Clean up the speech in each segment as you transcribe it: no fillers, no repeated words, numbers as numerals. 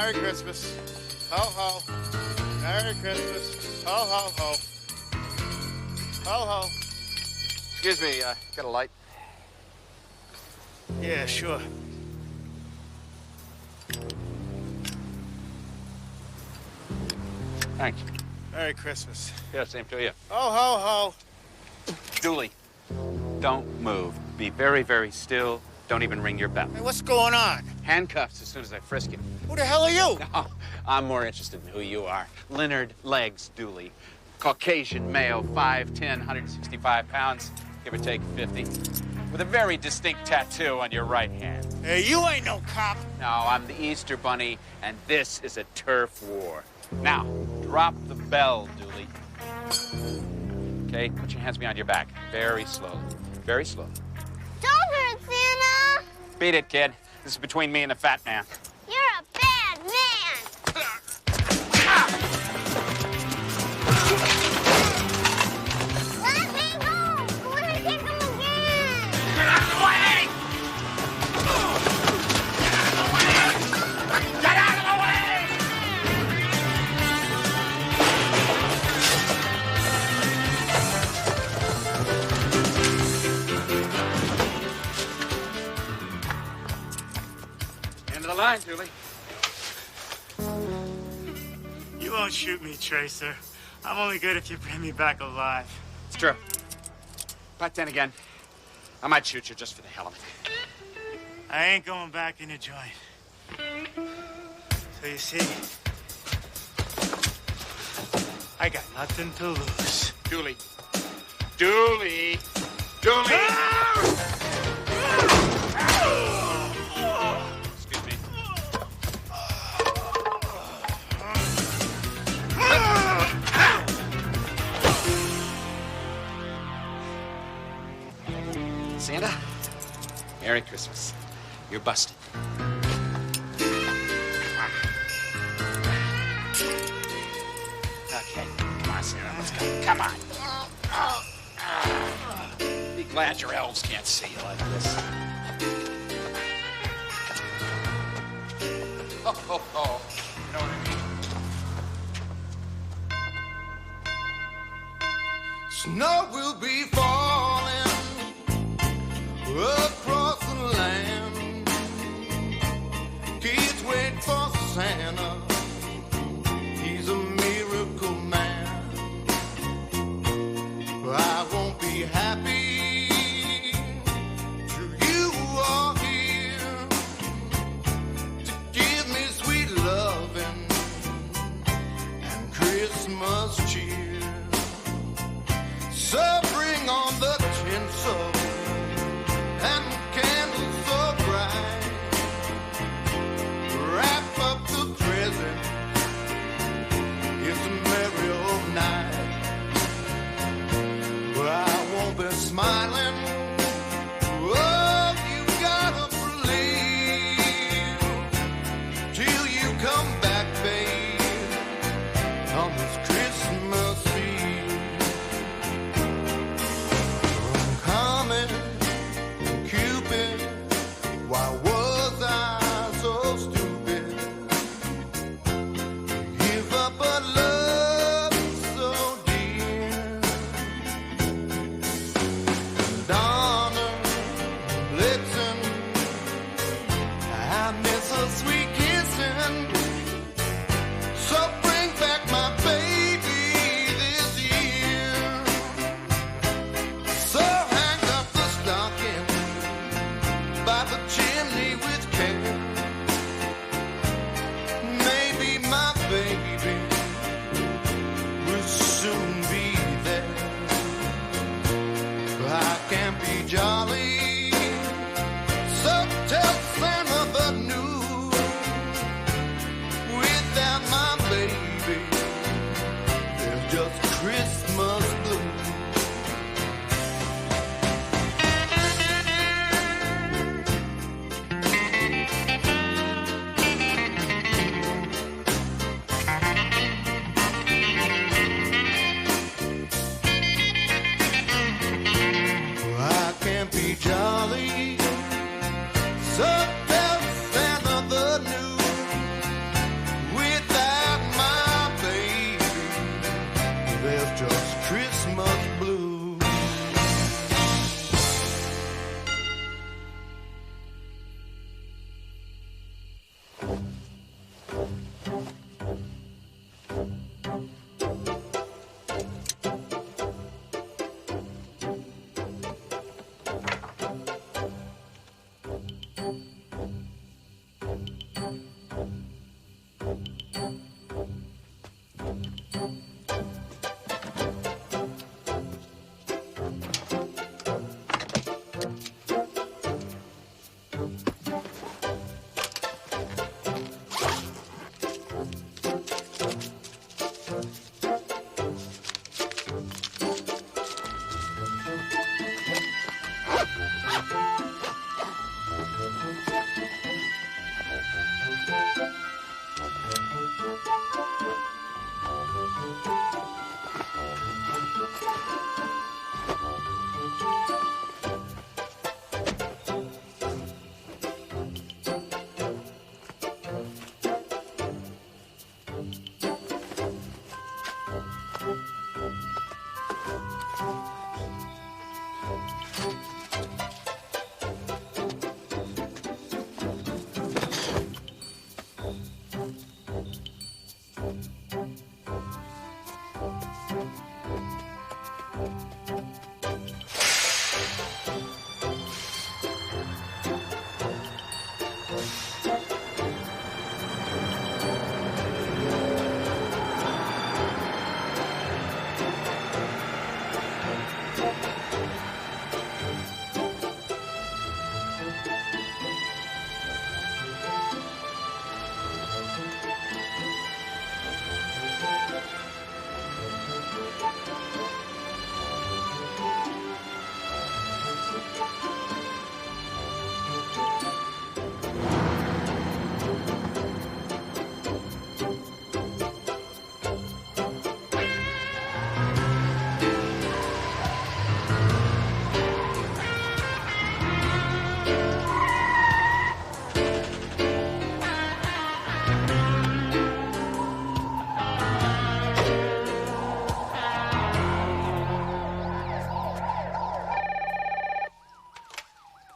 Merry Christmas. Ho, ho. Merry Christmas. Ho, ho, ho. Ho, ho. Excuse me, got a light? Yeah, sure. Thanks. Merry Christmas. Yeah, same to you. Ho, ho, ho. Dooley, don't move. Be very, very still. Don't even ring your bell. Hey, what's going on? Handcuffs as soon as I frisk you. Who the hell are you? Oh, I'm more interested in who you are. Leonard Legs Dooley. Caucasian male, 5'10", 165 pounds, give or take 50. With a very distinct tattoo on your right hand. Hey, you ain't no cop. No, I'm the Easter Bunny, and this is a turf war. Now, drop the bell, Dooley. Okay, put your hands behind your back. Very slowly. Very slowly. Don't hurt Santa! Beat it, kid. This is between me and the fat man. You're a bad man! Let me go! I'm gonna kick him again! Get out of the way! Get out of the way! Get out of the way! End of the line, Dooley. You won't shoot me, Tracer. I'm only good if you bring me back alive. It's true. But then again, I might shoot you just for the hell of it. I ain't going back in the joint. So you see, I got nothing to lose. Dooley. Dooley. Dooley! Excuse me. Santa, Merry Christmas. You're busted. Okay, come on, Santa, let's go. Come on. Be glad your elves can't see you like this. Ho, ho, ho. You know what I mean? Snow will be falling across the land. Kids wait for Santa. He's a miracle man. I won't be happy till you are here to give me sweet loving and Christmas cheer. So bring on the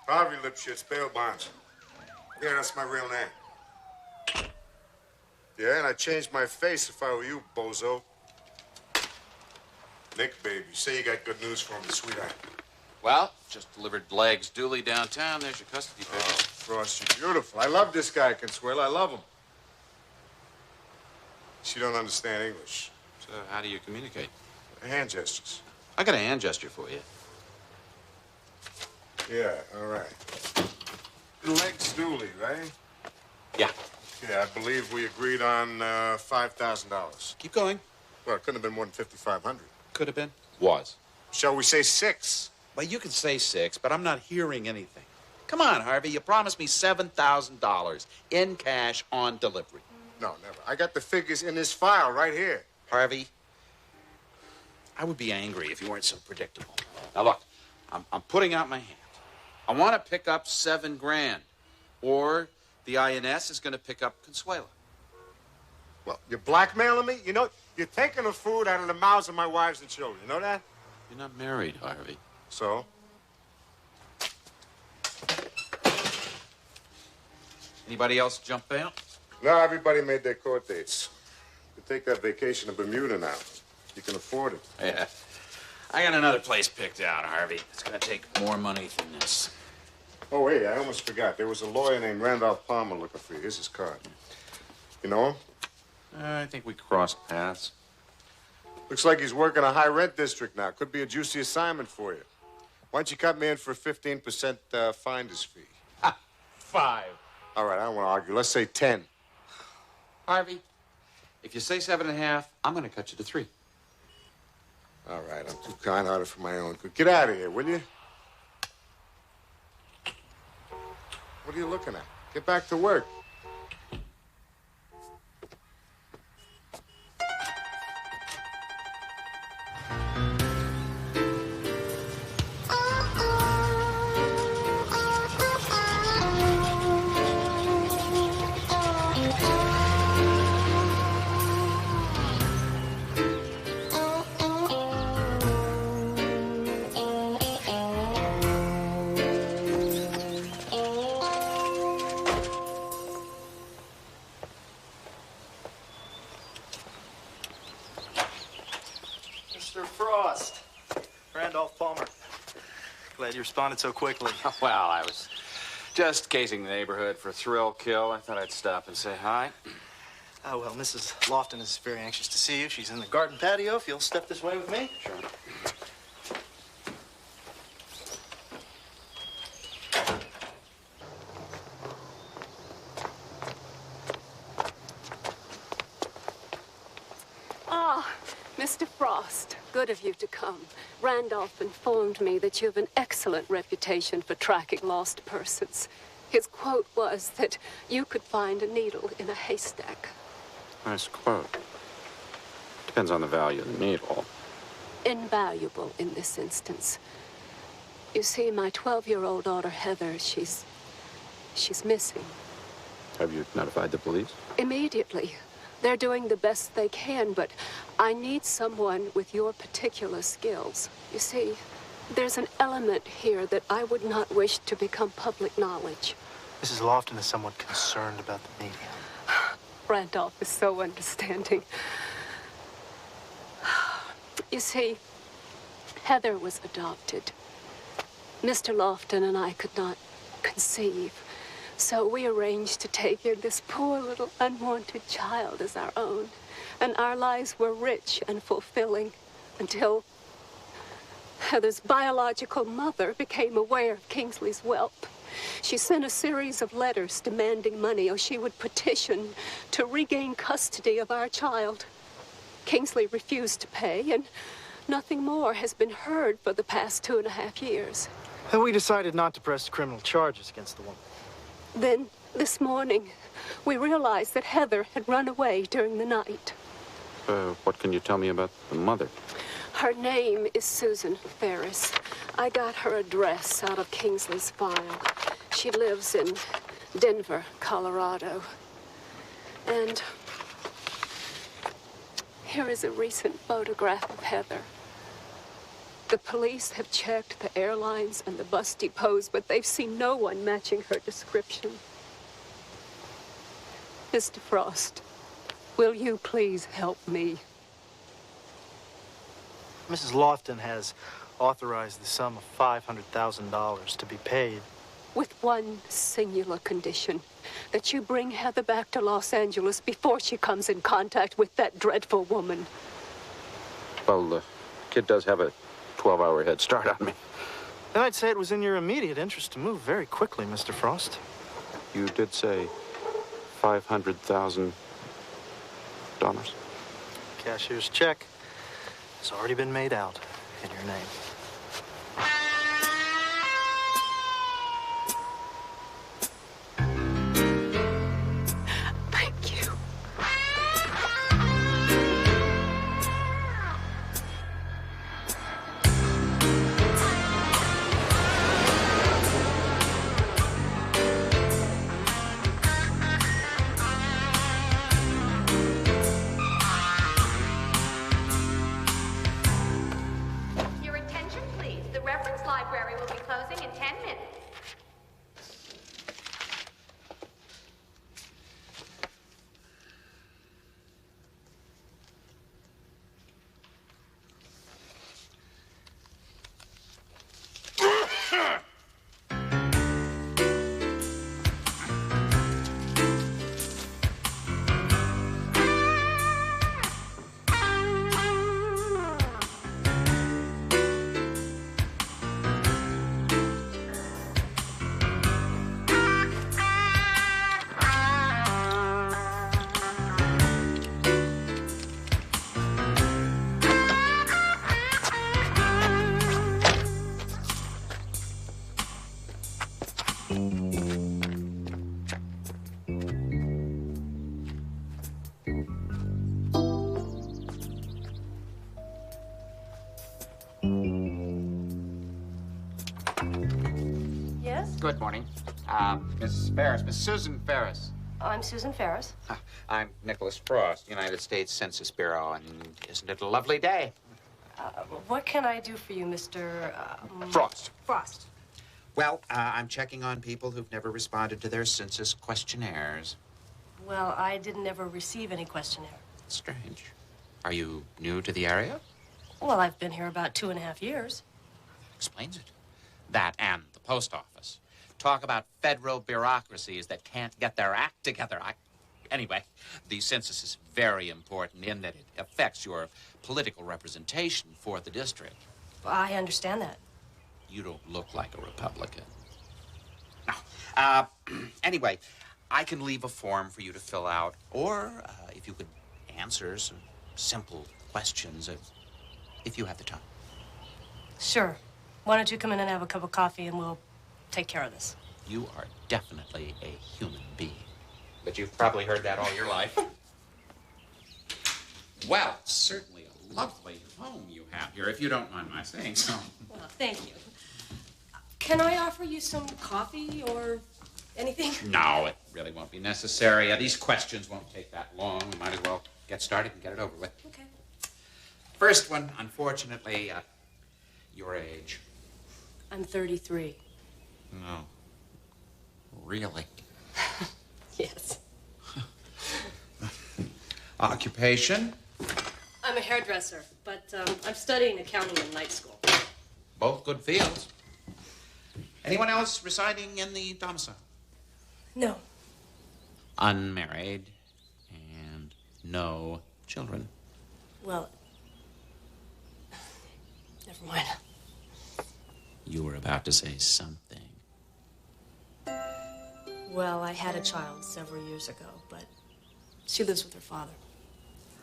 Harvey Lipschitz, bail bonds. Yeah, that's my real name. Yeah, and I'd change my face if I were you, bozo. Nick, baby, say you got good news for me, sweetheart. Well, just delivered Legs Dooley downtown. There's your custody papers. Oh, Frost, you're beautiful. I love this guy, Consuelo. I love him. She don't understand English. So how do you communicate? Hand gestures. I got a hand gesture for you. Yeah, all right. Legs Dooley, right? Yeah. Yeah, I believe we agreed on $5,000. Keep going. Well, it couldn't have been more than $5,500. Could have been. Was. Shall we say 6? Well, you can say 6, but I'm not hearing anything. Come on, Harvey. You promised me $7,000 in cash on delivery. No, never. I got the figures in this file right here. Harvey, I would be angry if you weren't so predictable. Now, look, I'm putting out my hand. I want to pick up $7,000, or the INS is going to pick up Consuelo. Well, you're blackmailing me? You know, you're taking the food out of the mouths of my wives and children. You know that? You're not married, Harvey. So? Anybody else jump bail? No, everybody made their court dates. You can take that vacation to Bermuda now. You can afford it. Yeah. I got another place picked out, Harvey. It's going to take more money than this. Oh, wait, I almost forgot. There was a lawyer named Randolph Palmer looking for you. Here's his card. You know him? I think we crossed paths. Looks like he's working a high-rent district now. Could be a juicy assignment for you. Why don't you cut me in for a 15% finder's fee? Ha! 5. All right, I don't want to argue. Let's say 10. Harvey, if you say 7.5, I'm going to cut you to 3. All right, I'm too kind-hearted for my own good. Get out of here, will you? What are you looking at? Get back to work. Mr. Frost. Randolph Palmer. Glad you responded so quickly. Well, I was just casing the neighborhood for a thrill kill. I thought I'd stop and say hi. Oh, well, Mrs. Lofton is very anxious to see you. She's in the garden patio. If you'll step this way with me. Sure. Mr. Frost, good of you to come. Randolph informed me that you have an excellent reputation for tracking lost persons. His quote was that you could find a needle in a haystack. Nice quote. Depends on the value of the needle. Invaluable in this instance. You see, my 12-year-old daughter, Heather, she's missing. Have you notified the police? Immediately. They're doing the best they can, but I need someone with your particular skills. You see, there's an element here that I would not wish to become public knowledge. Mrs. Lofton is somewhat concerned about the media. Randolph is so understanding. You see, Heather was adopted. Mr. Lofton and I could not conceive. So we arranged to take in this poor little unwanted child as our own. And our lives were rich and fulfilling until Heather's biological mother became aware of Kingsley's wealth. She sent a series of letters demanding money, or she would petition to regain custody of our child. Kingsley refused to pay, and nothing more has been heard for the past 2.5 years. And we decided not to press criminal charges against the woman. Then, this morning, we realized that Heather had run away during the night. What can you tell me about the mother? Her name is Susan Ferris. I got her address out of Kingsley's file. She lives in Denver, Colorado. And here is a recent photograph of Heather. The police have checked the airlines and the bus depots, but they've seen no one matching her description. Mr. Frost, will you please help me? Mrs. Lofton has authorized the sum of $500,000 to be paid. With one singular condition, that you bring Heather back to Los Angeles before she comes in contact with that dreadful woman. Well, the kid does have a 12-hour head start on me. Then I'd say it was in your immediate interest to move very quickly, Mr. Frost. You did say $500,000. Cashier's check has already been made out in your name. Thank you. Your attention, please. The reference library will be closing in 10 minutes. Yes? Good morning. Mrs. Ferris, Miss Susan Ferris. I'm Susan Ferris. I'm Nicholas Frost, United States Census Bureau, and isn't it a lovely day? What can I do for you, Mr. Frost. Frost? Well, I'm checking on people who've never responded to their census questionnaires. Well, I didn't ever receive any questionnaire. Strange. Are you new to the area? Well, I've been here about 2.5 years. Explains it. That and the post office. Talk about federal bureaucracies that can't get their act together. Anyway, the census is very important in that it affects your political representation for the district. I understand that. You don't look like a Republican. No. Anyway, I can leave a form for you to fill out, or if you could answer some simple questions, if you have the time. Sure. Why don't you come in and have a cup of coffee and we'll take care of this. You are definitely a human being. But you've probably heard that all your life. Well, certainly a lovely home you have here, if you don't mind my saying so. Well, thank you. Can I offer you some coffee or anything? No, it really won't be necessary. These questions won't take that long. We might as well get started and get it over with. Okay. First one, unfortunately, your age. I'm 33. No. Really? Yes. Occupation? I'm a hairdresser, but I'm studying accounting in night school. Both good fields. Anyone else residing in the domicile? No. Unmarried and no children. Well, never mind. You were about to say something. Well, I had a child several years ago, but she lives with her father.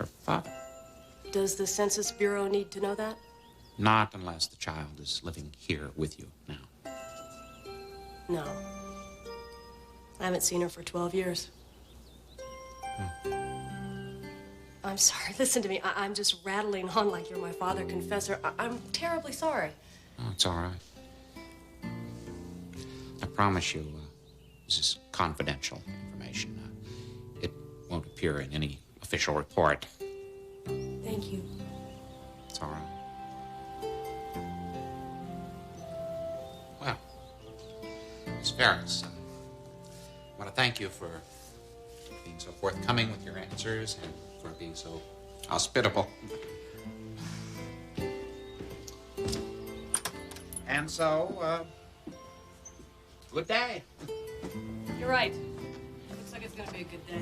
Her father? Does the Census Bureau need to know that? Not unless the child is living here with you now. No. I haven't seen her for 12 years. I'm sorry. Listen to me. I'm just rattling on like you're my father confessor. I'm terribly sorry. Oh, it's all right. I promise you, this is confidential information. It won't appear in any official report. Thank you. It's all right. Ferris. I want to thank you for being so forthcoming with your answers and for being so hospitable. And so, good day. You're right. Looks like it's gonna be a good day.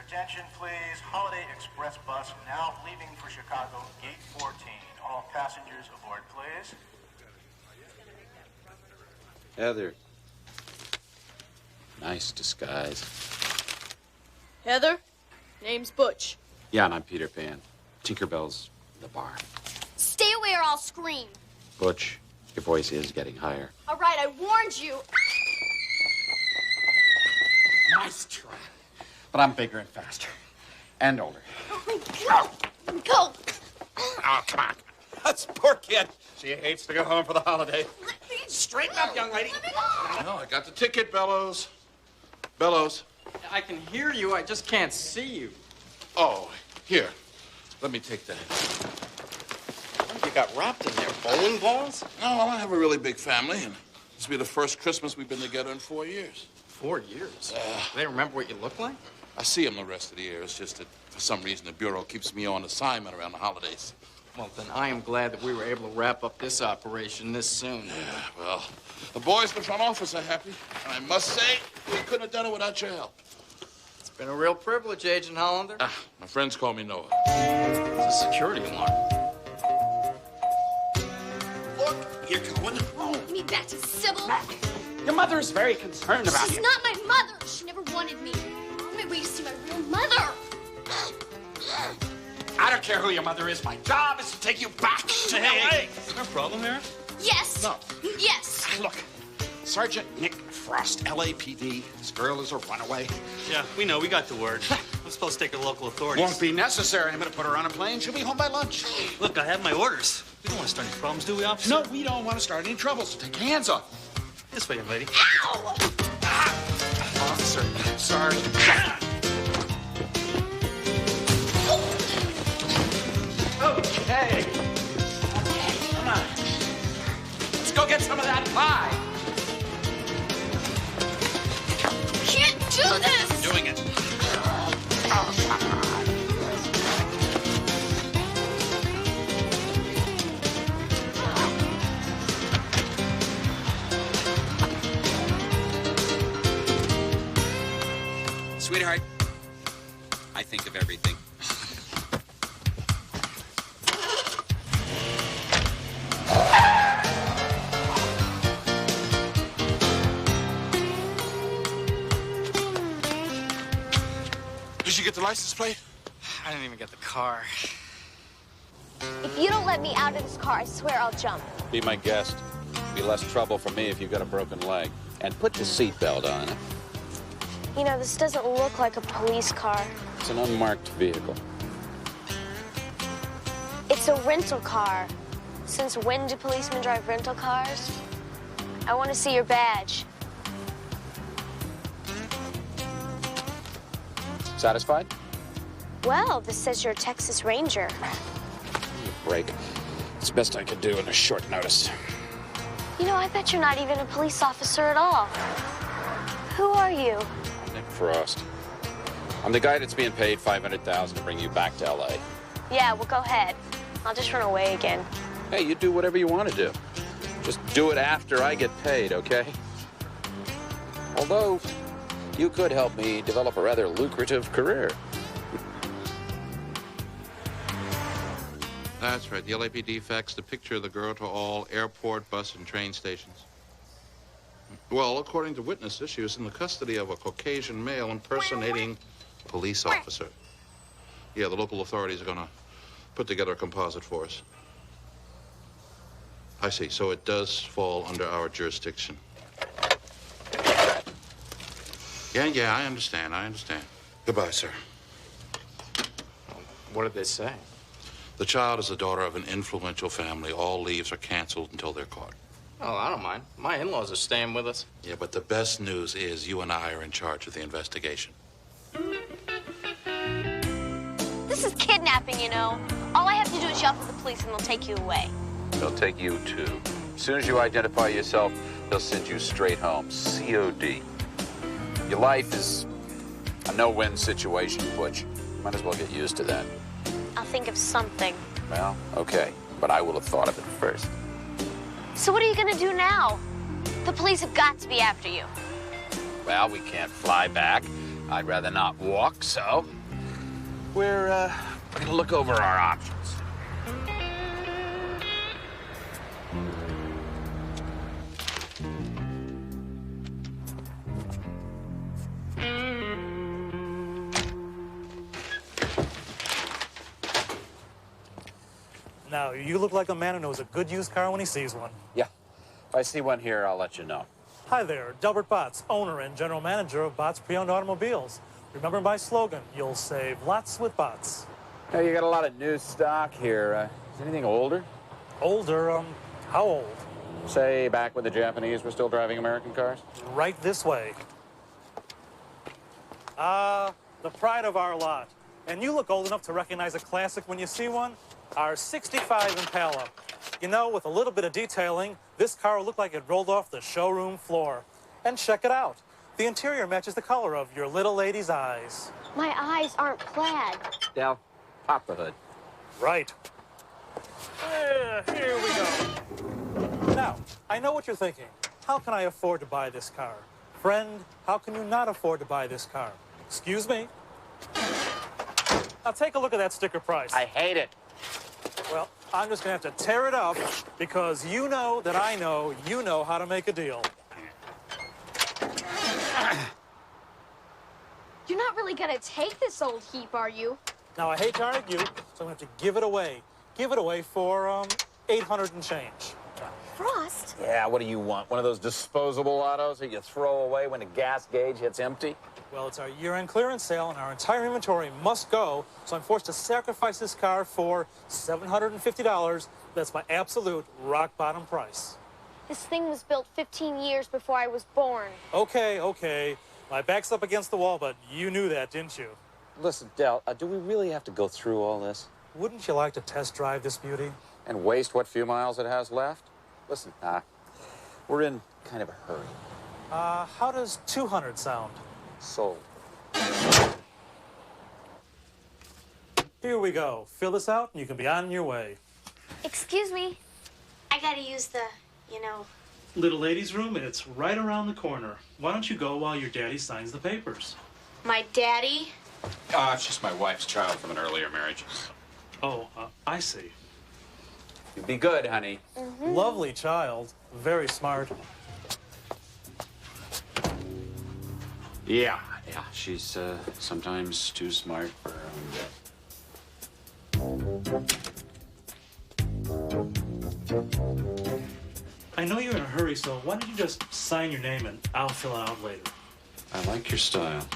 Attention, please. Holiday Express bus now leaving for Chicago, gate 14. All passengers aboard, please. Heather. Nice disguise. Heather, name's Butch. Yeah, and I'm Peter Pan. Tinkerbell's the bar. Stay away or I'll scream. Butch, your voice is getting higher. All right, I warned you. Nice try. But I'm bigger and faster. And older. Go! Go! Oh, come on. That's poor kid. She hates to go home for the holiday. Straighten up, young lady. No, I got the ticket, Bellows. Bellows. I can hear you, I just can't see you. Oh, here. Let me take that. You got wrapped in there. Bowling balls? No, well, I have a really big family, and this will be the first Christmas we've been together in 4 years. 4 years? They remember what you look like? I see them the rest of the year. It's just that for some reason the Bureau keeps me on assignment around the holidays. Well, then I am glad that we were able to wrap up this operation this soon. Yeah, well, the boys in the front office are happy. And I must say, we couldn't have done it without your help. It's been a real privilege, Agent Hollander. My friends call me Noah. It's a security alarm. Look, you're going home. Give me back to Sybil. Your mother is very concerned about She's you. not my mother. She never wanted me. I'm my way to see my real mother. I don't care who your mother is. My job is to take you back to LA. Is there a problem here? Yes. No. Yes. Look, Sergeant Nick Frost, LAPD. This girl is a runaway. Yeah, we know. We got the word. I'm supposed to take her to local authorities. Won't be necessary. I'm going to put her on a plane. She'll be home by lunch. Look, I have my orders. We don't want to start any problems, do we, officer? No, we don't want to start any trouble, so take your hands off. This way, young lady. Ow! Officer, Sergeant. Okay. Come on. Let's go get some of that pie. Can't do this. I'm doing it. Sweetheart, I think of everything. Did you get the license plate? I didn't even get the car. If you don't let me out of this car, I swear I'll jump. Be my guest. Be less trouble for me if you've got a broken leg. And put your seatbelt on. You know, this doesn't look like a police car. It's an unmarked vehicle. It's a rental car. Since when do policemen drive rental cars? I want to see your badge. Satisfied? Well, this says you're a Texas Ranger. Break. It's the best I could do in a short notice. You know, I bet you're not even a police officer at all. Who are you? Nick Frost. I'm the guy that's being paid $500,000 to bring you back to LA. Yeah, well, go ahead. I'll just run away again. Hey, you do whatever you want to do. Just do it after I get paid, okay? Although, you could help me develop a rather lucrative career. That's right. The LAPD faxed a picture of the girl to all airport, bus, and train stations. Well, according to witnesses, she was in the custody of a Caucasian male impersonating a police officer. Yeah, the local authorities are going to put together a composite for us. I see. So it does fall under our jurisdiction. Yeah, I understand. Goodbye, sir. What did they say? The child is the daughter of an influential family. All leaves are canceled until they're caught. Oh, I don't mind. My in-laws are staying with us. Yeah, but the best news is you and I are in charge of the investigation. This is kidnapping, you know. All I have to do is yell for the police and they'll take you away. They'll take you, too. As soon as you identify yourself, they'll send you straight home. COD. Your life is a no-win situation, Butch. You might as well get used to that. I'll think of something. Well, okay. But I will have thought of it first. So what are you gonna do now? The police have got to be after you. Well, we can't fly back. I'd rather not walk, so we're gonna look over our options. Now, you look like a man who knows a good used car when he sees one. Yeah. If I see one here, I'll let you know. Hi there, Delbert Botts, owner and general manager of Botts Pre-Owned Automobiles. Remember my slogan, you'll save lots with Botts. Hey, you got a lot of new stock here. Is anything older? Older? How old? Say back when the Japanese were still driving American cars? Right this way. The pride of our lot. And you look old enough to recognize a classic when you see one. Our 65 Impala. You know, with a little bit of detailing, this car will look like it rolled off the showroom floor. And check it out. The interior matches the color of your little lady's eyes. My eyes aren't plaid. Del, pop the hood. Right. Here we go. Now, I know what you're thinking. How can I afford to buy this car? Friend, how can you not afford to buy this car? Excuse me. Now take a look at that sticker price. I hate it. Well, I'm just gonna have to tear it up because you know that I know you know how to make a deal. You're not really gonna take this old heap, are you? Now, I hate to argue, so I'm gonna have to give it away. Give it away for, 800 and change. Frost? Yeah, what do you want? One of those disposable autos that you throw away when the gas gauge hits empty? Well, it's our year-end clearance sale, and our entire inventory must go, so I'm forced to sacrifice this car for $750. That's my absolute rock-bottom price. This thing was built 15 years before I was born. Okay. My back's up against the wall, but you knew that, didn't you? Listen, Del, do we really have to go through all this? Wouldn't you like to test drive this beauty? And waste what few miles it has left? Listen, we're in kind of a hurry. How does 200 sound? Sold. Here we go. Fill this out, and you can be on your way. Excuse me. I gotta use the, Little lady's room, it's right around the corner. Why don't you go while your daddy signs the papers? My daddy? It's just my wife's child from an earlier marriage. Oh, I see. You be good, honey. Mm-hmm. Lovely child. Very smart. Yeah, she's sometimes too smart for her own good. I know you're in a hurry, so why don't you just sign your name and I'll fill it out later. I like your style.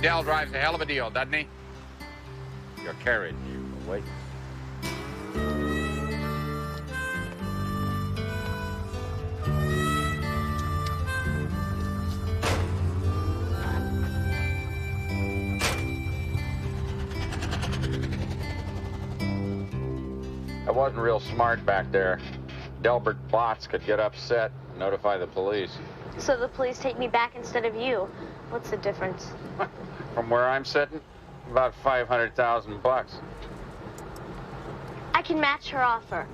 Dell drives a hell of a deal, doesn't he? Your carriage. Wait. I wasn't real smart back there. Delbert Botts could get upset and notify the police. So the police take me back instead of you. What's the difference? From where I'm sitting, about 500,000 bucks. I can match her offer.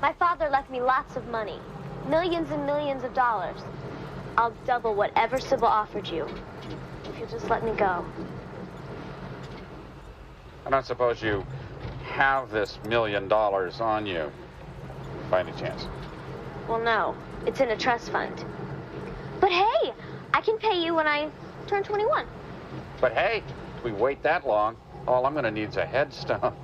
My father left me lots of money. Millions and millions of dollars. I'll double whatever Sybil offered you. If you'll just let me go. I don't suppose you have this $1 million on you, by any chance? Well, no. It's in a trust fund. But hey, I can pay you when I turn 21. But hey, if we wait that long, all I'm going to need is a headstone.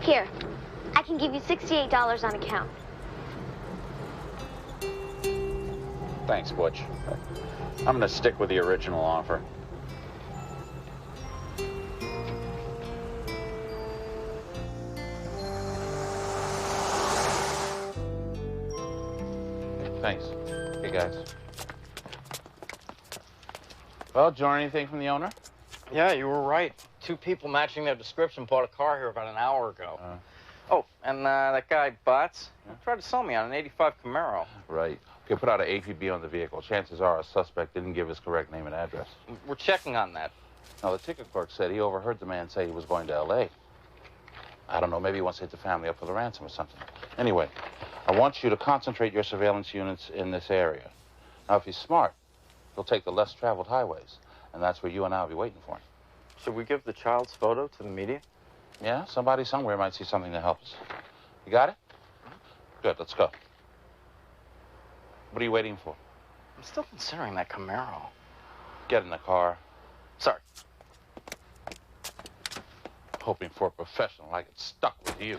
Here, I can give you $68 on account. Thanks, Butch. I'm going to stick with the original offer. Thanks. Hey, guys. Well, did you learn anything from the owner? Yeah, you were right. 2 people matching their description bought a car here about an hour ago. Oh, and that guy, Botts, tried to sell me on an 85 Camaro. Right. Okay, put out an APB on the vehicle. Chances are a suspect didn't give his correct name and address. We're checking on that. Now, the ticket clerk said he overheard the man say he was going to L.A. I don't know, maybe he wants to hit the family up with a ransom or something. Anyway, I want you to concentrate your surveillance units in this area. Now, if he's smart, he'll take the less traveled highways, and that's where you and I will be waiting for him. Should we give the child's photo to the media? Yeah, somebody somewhere might see something to help us. You got it? Good, let's go. What are you waiting for? I'm still considering that Camaro. Get in the car. Sorry. Hoping for a professional, I get stuck with you.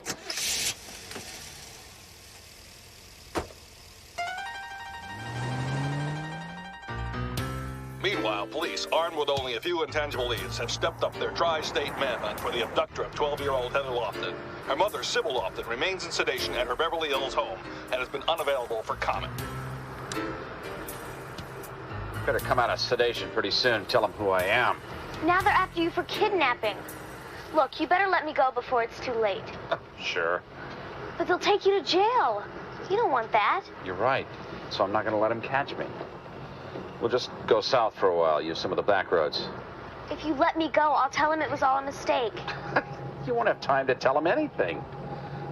Meanwhile, police, armed with only a few intangible leads, have stepped up their tri-state manhunt for the abductor of 12-year-old Heather Lofton. Her mother, Sybil Lofton, remains in sedation at her Beverly Hills home and has been unavailable for comment. Better come out of sedation pretty soon. Tell them who I am. Now they're after you for kidnapping. Look, you better let me go before it's too late. Sure. But they'll take you to jail. You don't want that. You're right. So I'm not going to let them catch me. We'll just go south for a while, use some of the back roads. If you let me go, I'll tell them it was all a mistake. You won't have time to tell them anything.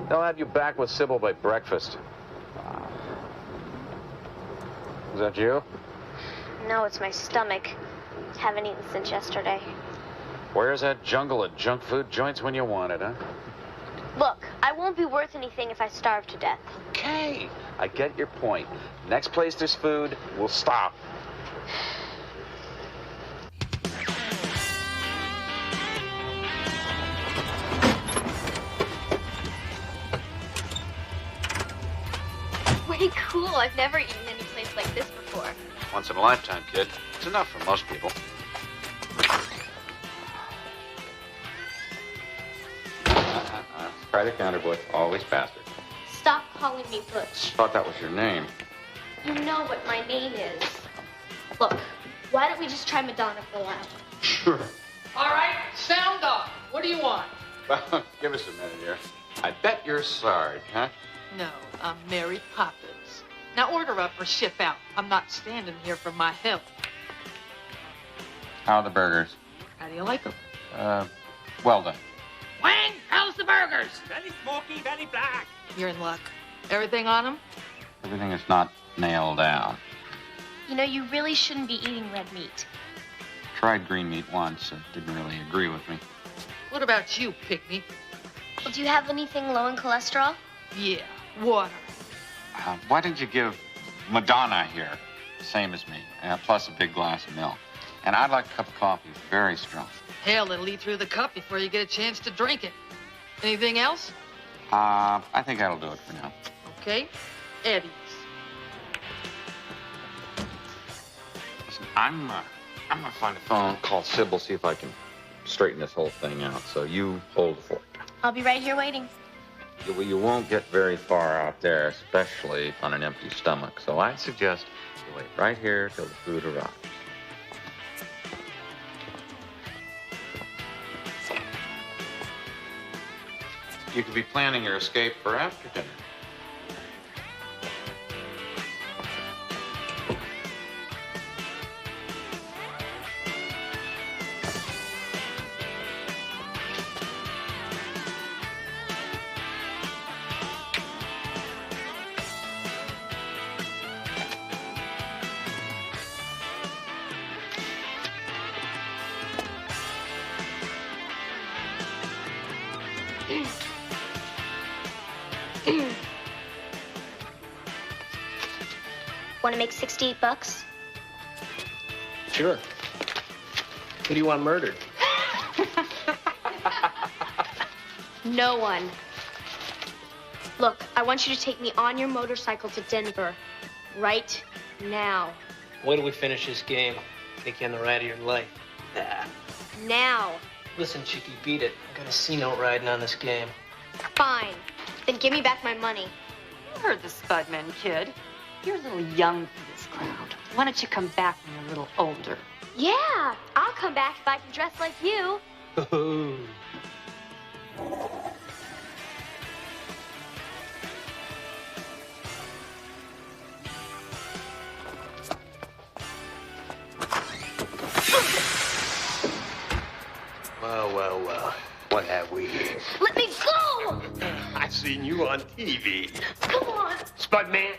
They'll have you back with Sybil by breakfast. Is that you? No, it's my stomach. Haven't eaten since yesterday. Where's that jungle of junk food joints when you want it, huh? Look, I won't be worth anything if I starve to death. Okay, I get your point. Next place there's food, we'll stop. Pretty cool. I've never eaten any place like this before. Once in a lifetime, kid. It's enough for most people. Try the counter, Butch. Always faster. Stop calling me Butch. Thought that was your name. You know what my name is. Look, why don't we just try Madonna for a while? Sure. All right, sound off. What do you want? Well, give us a minute here. I bet you're Sarge, huh? No, I'm Mary Poppins. Now order up or ship out. I'm not standing here for my health. How are the burgers? How do you like them? Well done. Wang, how's the burgers? Very smoky, very black. You're in luck. Everything on them? Everything is not nailed down. You know, you really shouldn't be eating red meat. Tried green meat once. It didn't really agree with me. What about you, pygmy? Well, do you have anything low in cholesterol? Yeah, water. Why didn't you give Madonna here, same as me, plus a big glass of milk? And I'd like a cup of coffee, very strong. Hell, it'll eat through the cup before you get a chance to drink it. Anything else? I think that'll do it for now. Okay. Eddie's. Listen, I'm gonna find a phone, call Sybil, see if I can straighten this whole thing out. So you hold the fort. I'll be right here waiting. You won't get very far out there, especially on an empty stomach. So I'd suggest you wait right here till the food arrives. You could be planning your escape for after dinner. Want to make $68? Sure. Who do you want murdered? No one. Look, I want you to take me on your motorcycle to Denver. Right now. Wait till we finish this game. Take you on the ride of your life. Now. Listen, Chickie, beat it. I got a C-note riding on this game. Fine. Then give me back my money. You heard the Spudman kid. You're a little young for this crowd. Why don't you come back when you're a little older? Yeah, I'll come back if I can dress like you. Well. What have we here? Let me go! I've seen you on TV. Come on. Spudman,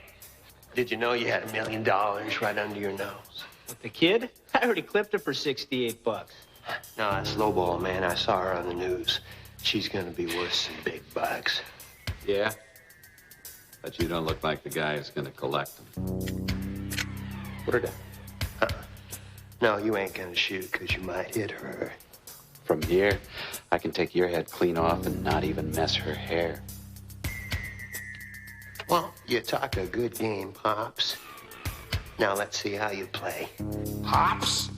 did you know you had $1 million right under your nose? With the kid? I already clipped her for $68. No, that's lowball, man. I saw her on the news. She's gonna be worth some big bucks. Yeah? But you don't look like the guy who's gonna collect them. Put her down. No, you ain't gonna shoot because you might hit her. From here, I can take your head clean off and not even mess her hair. Well, you talk a good game, Pops. Now let's see how you play. Pops?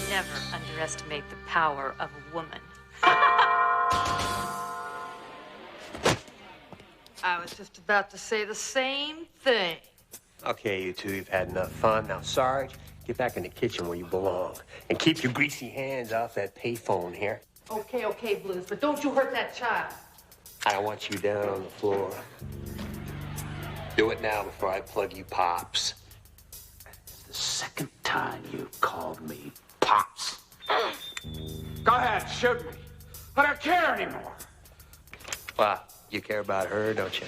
Never underestimate the power of a woman. I was just about to say the same thing. Okay, you two, you've had enough fun. Now, Sarge, get back in the kitchen where you belong. And keep your greasy hands off that payphone here. Okay, Blues, but don't you hurt that child. I don't want you down on the floor. Do it now before I plug you, Pops. The second time you called me Pops. Go ahead, shoot me. I don't care anymore. Well, you care about her, don't you?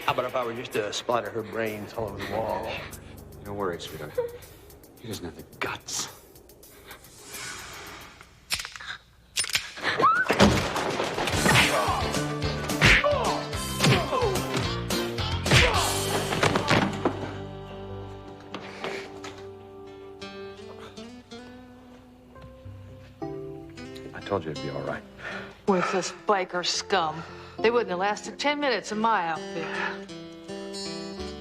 How about if I were just to splatter her brains all over the wall? Don't worry, sweetheart. He doesn't have the guts. I told you it'd be all right. With this biker scum. They wouldn't have lasted 10 minutes in my outfit.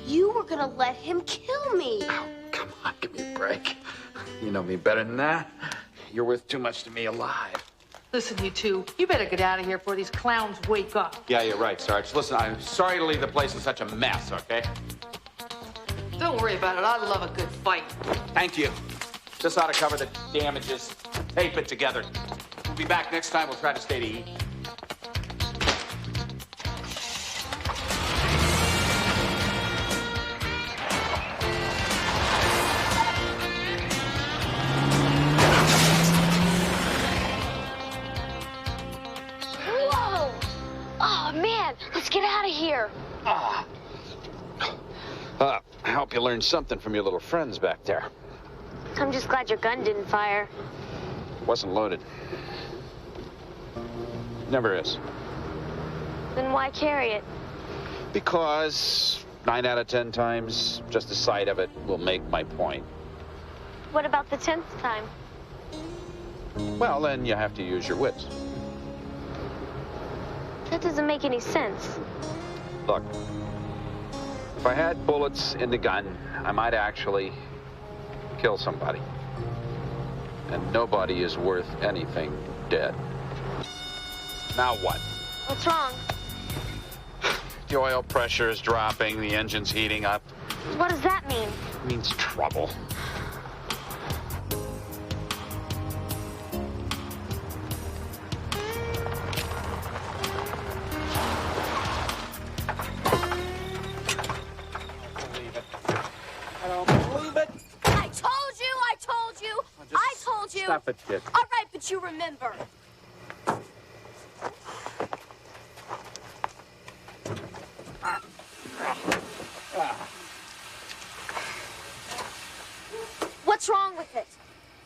You were gonna let him kill me. Oh, come on, give me a break. You know me better than that. You're worth too much to me alive. Listen, you two, you better get out of here before these clowns wake up. Yeah, you're right, Sarge. Listen, I'm sorry to leave the place in such a mess, okay? Don't worry about it. I love a good fight. Thank you. This ought to cover the damages. Tape it together. We'll be back next time. We'll try to stay to eat. here? I hope you learned something from your little friends back there. I'm just glad your gun didn't fire. Wasn't loaded. Never is. Then why carry it? Because 9 out of 10 times, just the sight of it will make my point. What about the 10th time? Well, then you have to use your wits. That doesn't make any sense. Look, if I had bullets in the gun, I might actually kill somebody. And nobody is worth anything dead. Now what? What's wrong? The oil pressure is dropping, the engine's heating up. What does that mean? It means trouble. I told you. Stop it, kid. All right, but you remember. What's wrong with it?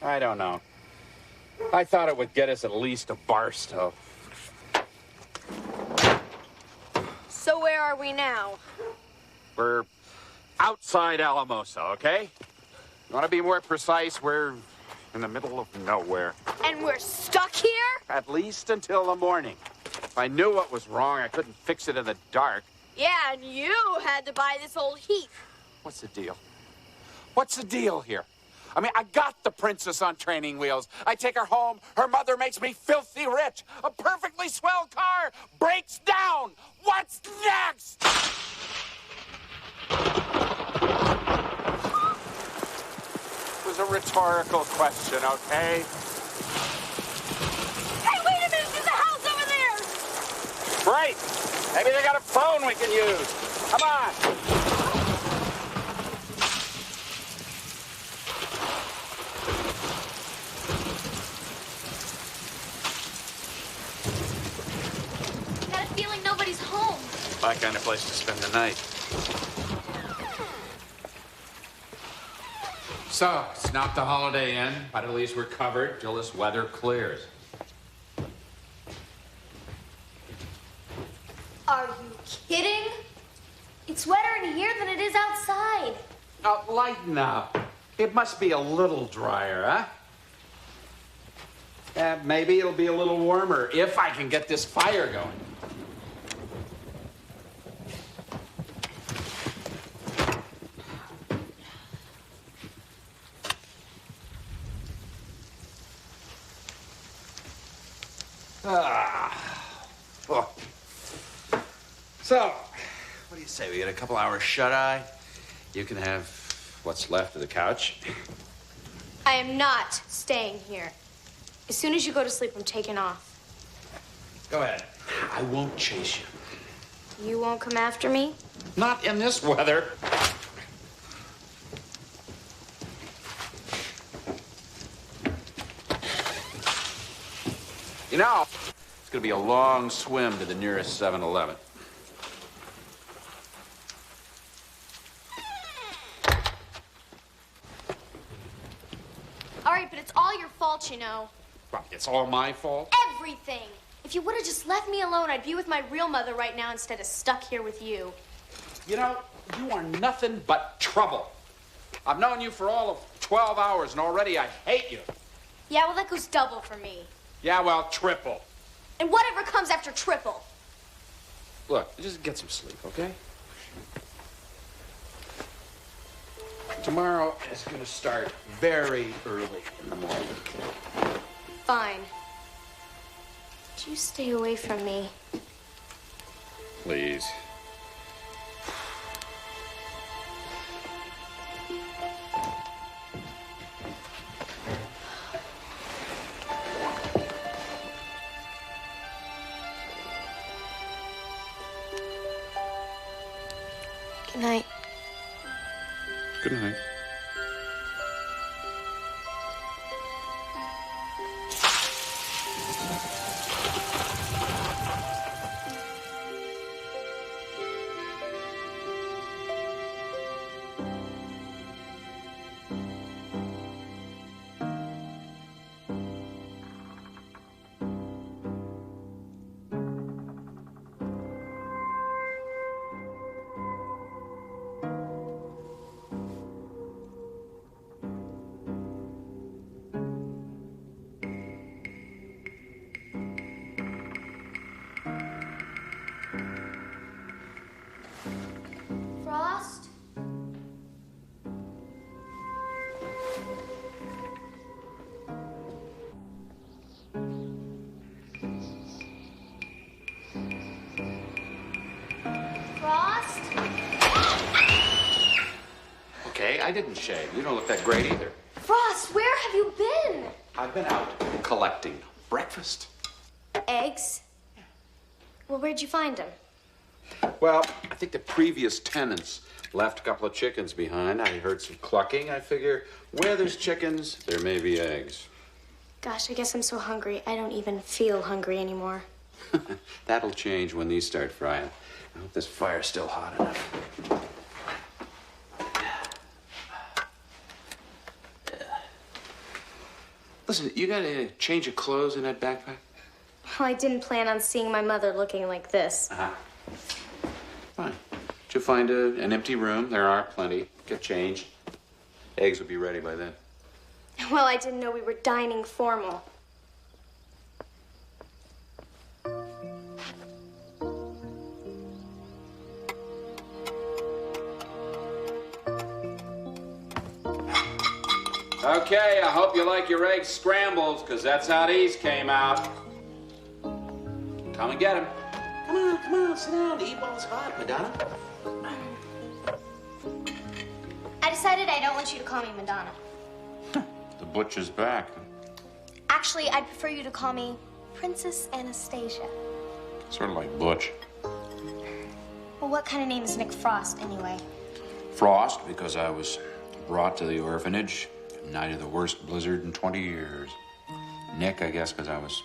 I don't know. I thought it would get us at least a bar stove. So where are we now? We're outside Alamosa, okay? You want to be more precise? We're in the middle of nowhere. And we're stuck here? At least until the morning. If I knew what was wrong, I couldn't fix it in the dark. Yeah, and you had to buy this old heap. What's the deal? What's the deal here? I mean, I got the princess on training wheels. I take her home. Her mother makes me filthy rich. A perfectly swell car breaks down. What's next? It was a rhetorical question, okay? Hey, wait a minute! There's a house over there! Right. Maybe they got a phone we can use. Come on. Got a feeling nobody's home. My kind of place to spend the night. So, it's not the Holiday Inn, but at least we're covered till this weather clears. Are you kidding? It's wetter in here than it is outside. Now, lighten up. It must be a little drier, huh? Maybe it'll be a little warmer if I can get this fire going. Oh. So, what do you say? We get a couple hours shut-eye? You can have what's left of the couch. I am not staying here. As soon as you go to sleep, I'm taking off. Go ahead. I won't chase you. You won't come after me? Not in this weather. You know, it's going to be a long swim to the nearest 7-Eleven. All right, but it's all your fault, you know. Well, it's all my fault. Everything. If you would have just left me alone, I'd be with my real mother right now instead of stuck here with you. You know, you are nothing but trouble. I've known you for all of 12 hours, and already I hate you. Yeah, well, that goes double for me. Yeah, well, triple. And whatever comes after triple. Look, just get some sleep, okay? Tomorrow is going to start very early in the morning. Fine. But you stay away from me. Please. Good night. Good night. Frost? Frost? Okay, I didn't shave. You don't look that great either. Frost, where have you been? I've been out collecting breakfast. Eggs? Well, where'd you find them? Well, I think the previous tenants left a couple of chickens behind. I heard some clucking. I figure where there's chickens, there may be eggs. Gosh, I guess I'm so hungry, I don't even feel hungry anymore. That'll change when these start frying. I hope this fire's still hot enough. Listen, you got a change of clothes in that backpack? Well, I didn't plan on seeing my mother looking like this. Fine. Did you find an empty room? There are plenty. Get changed. Eggs will be ready by then. Well, I didn't know we were dining formal. Okay, I hope you like your eggs scrambled, because that's how these came out. Come and get them. Come on, sit down. The E-ball's hot, Madonna. I decided I don't want you to call me Madonna. The butcher's back. Actually, I'd prefer you to call me Princess Anastasia. Sort of like Butch. Well, what kind of name is Nick Frost, anyway? Frost, because I was brought to the orphanage night of the worst blizzard in 20 years. Nick, I guess, because I was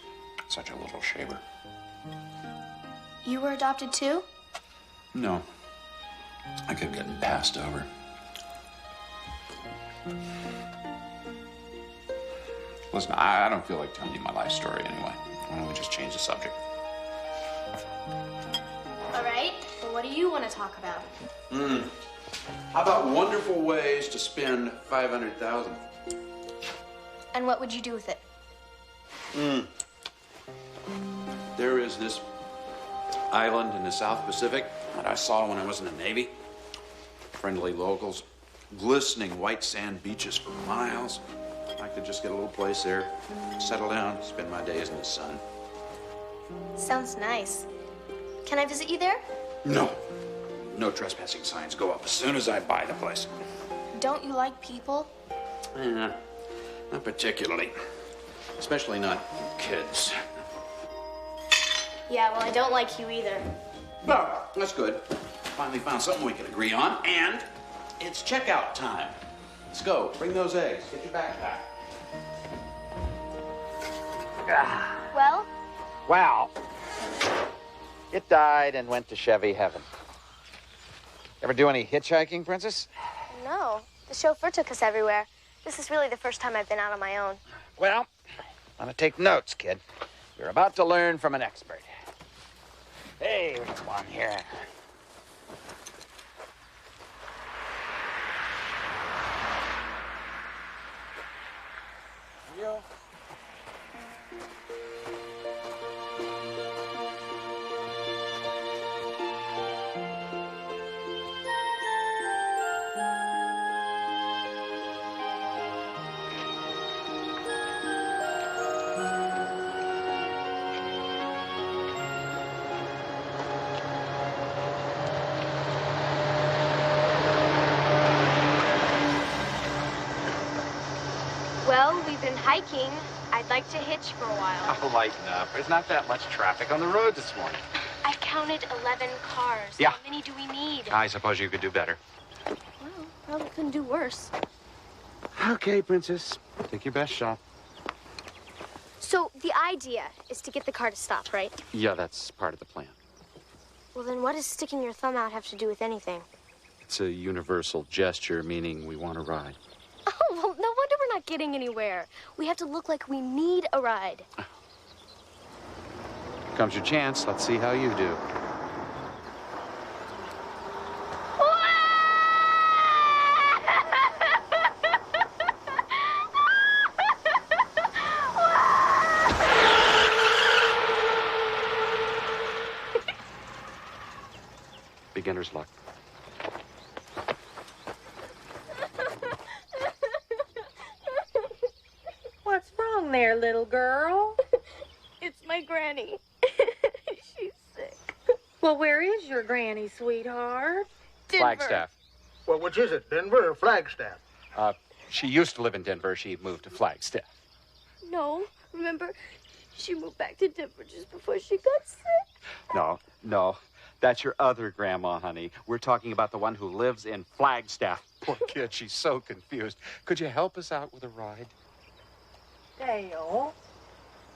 such a little shaver. You were adopted too? No. I kept getting passed over. Listen, I don't feel like telling you my life story anyway. Why don't we just change the subject? All right. Well, what do you want to talk about? How about wonderful ways to spend $500,000? And what would you do with it? There is this island in the South Pacific that I saw when I was in the Navy. Friendly locals, glistening white sand beaches for miles. I could just get a little place there, settle down, spend my days in the sun. Sounds nice. Can I visit you there? No. No trespassing signs go up as soon as I buy the place. Don't you like people? Not particularly. Especially not kids. Yeah, well, I don't like you either. Well, that's good. Finally found something we can agree on, and it's checkout time. Let's go. Bring those eggs. Get your backpack. Well? Wow. It died and went to Chevy heaven. Ever do any hitchhiking, Princess? No. The chauffeur took us everywhere. This is really the first time I've been out on my own. Well, I'm gonna take notes, kid. You're about to learn from an expert. Hey, what's on here? Well, we've been hiking. I'd like to hitch for a while. Oh, lighten up. There's not that much traffic on the road this morning. I've counted 11 cars. Yeah. How many do we need? I suppose you could do better. Well, probably couldn't do worse. Okay, Princess. Take your best shot. So the idea is to get the car to stop, right? Yeah, that's part of the plan. Well, then what does sticking your thumb out have to do with anything? It's a universal gesture, meaning we want to ride. Oh, well, no wonder we're not getting anywhere. We have to look like we need a ride. Comes your chance. Let's see how you do. Beginner's luck. What's wrong there, little girl? It's my granny. She's sick. Well, where is your granny, sweetheart? Flagstaff. Well, which is it, Denver or Flagstaff? She used to live in Denver. She moved to Flagstaff. No, remember, she moved back to Denver just before she got sick. No. That's your other grandma, honey. We're talking about the one who lives in Flagstaff. Poor kid, she's so confused. Could you help us out with a ride? Dale,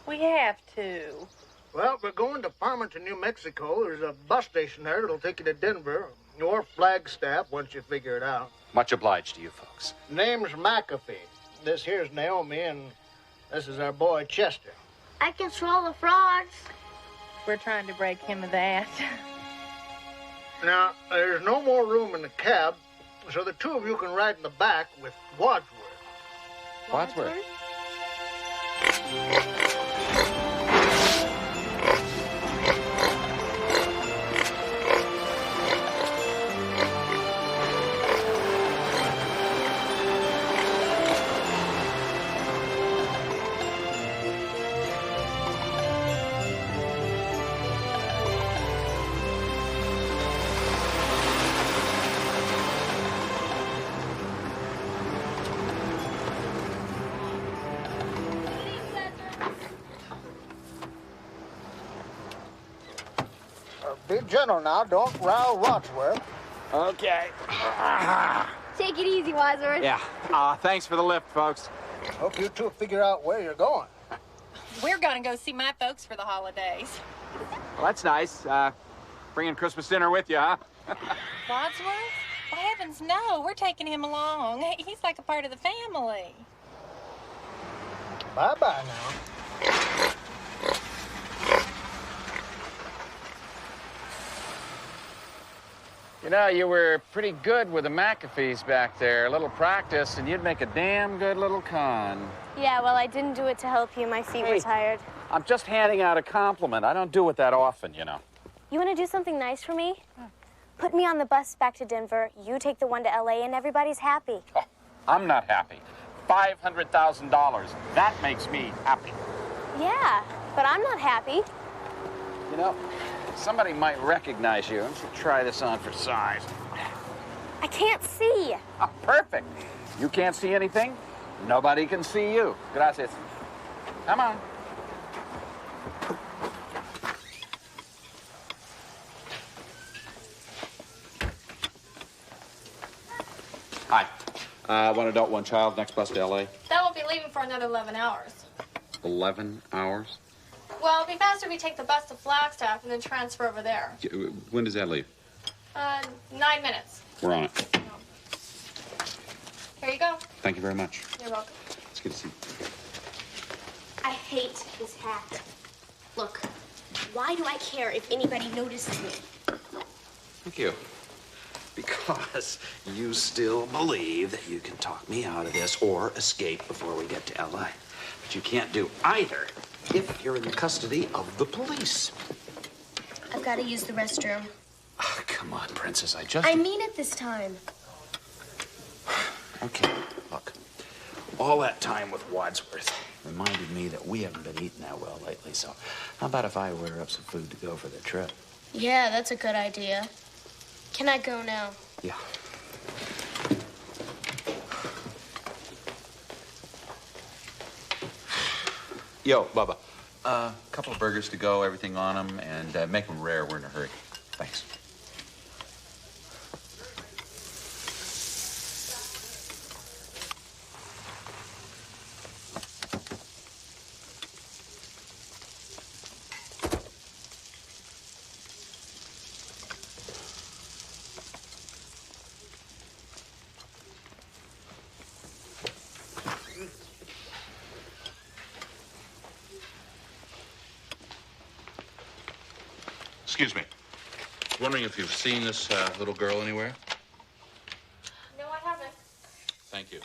we have to. Well, we're going to Farmington, New Mexico. There's a bus station there that'll take you to Denver or Flagstaff once you figure it out. Much obliged to you folks. Name's McAfee. This here's Naomi, and this is our boy Chester. I can swallow frogs. We're trying to break him of that. Now, there's no more room in the cab, so the two of you can ride in the back with Wadsworth. Wadsworth? Be gentle now. Don't row Wadsworth. Okay. Take it easy, Wadsworth. Yeah. Thanks for the lift, folks. Hope you two figure out where you're going. We're gonna go see my folks for the holidays. Well, that's nice. Bringing Christmas dinner with you, huh? Wadsworth? Well, heavens no, we're taking him along. He's like a part of the family. Bye-bye now. You know, you were pretty good with the McAfees back there. A little practice, and you'd make a damn good little con. Yeah, well, I didn't do it to help you. My feet were tired. I'm just handing out a compliment. I don't do it that often, you know. You want to do something nice for me? Put me on the bus back to Denver. You take the one to L.A., and everybody's happy. Oh, I'm not happy. $500,000. That makes me happy. Yeah, but I'm not happy. You know, somebody might recognize you. Let's try this on for size. I can't see. Oh, perfect. You can't see anything? Nobody can see you. Gracias. Come on. Hi. One adult, one child. Next bus to L.A. That won't be leaving for another 11 hours. 11 hours? Well, it'll be faster if we take the bus to Flagstaff and then transfer over there. When does that leave? 9 minutes. We're on it. Here you go. Thank you very much. You're welcome. It's good to see you. I hate this hat. Look, why do I care if anybody notices me? Thank you. Because you still believe that you can talk me out of this or escape before we get to L.A. But you can't do either if you're in the custody of the police. I've got to use the restroom. Oh, come on, Princess. I mean it this time. Okay, look. All that time with Wadsworth reminded me that we haven't been eating that well lately, so how about if I order up some food to go for the trip? Yeah, that's a good idea. Can I go now? Yeah. Yo, Bubba. A couple of burgers to go, everything on them, and make them rare. We're in a hurry. Thanks. Excuse me. Wondering if you've seen this little girl anywhere? No, I haven't. Thank you.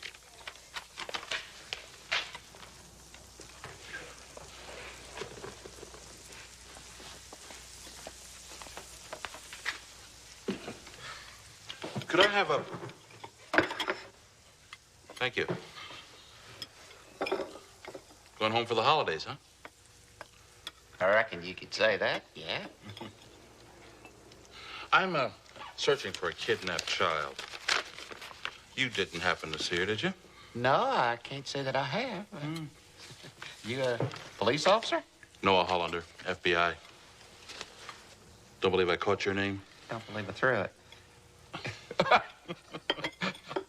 Could I have a... Thank you. Going home for the holidays, huh? I reckon you could say that, yeah. I'm searching for a kidnapped child. You didn't happen to see her, did you? No, I can't say that I have. You a police officer? Noah Hollander, FBI. Don't believe I caught your name? Don't believe I threw it.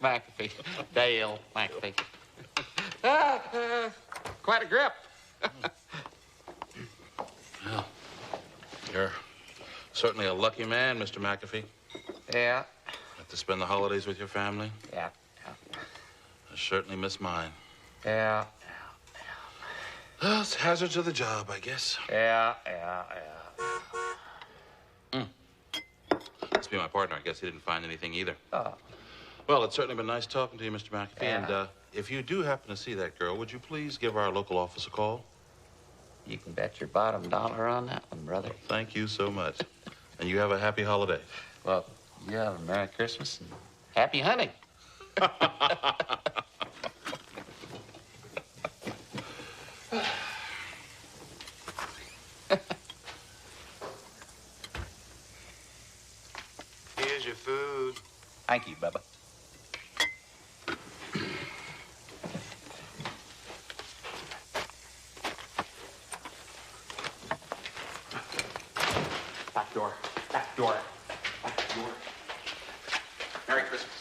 McAfee. Dale McAfee. Quite a grip. Well, you're certainly a lucky man, Mr. McAfee. Yeah. Have to spend the holidays with your family? Yeah. I certainly miss mine. Yeah. Well, it's hazards of the job, I guess. Yeah. Must be my partner. I guess he didn't find anything either. Oh. Well, it's certainly been nice talking to you, Mr. McAfee. Yeah. And if you do happen to see that girl, would you please give our local office a call? You can bet your bottom dollar on that one, brother. Thank you so much. And you have a happy holiday. Well, you have a Merry Christmas and happy hunting. Here's your food. Thank you, Bubba. Back door. Back door. Back door. Merry Christmas.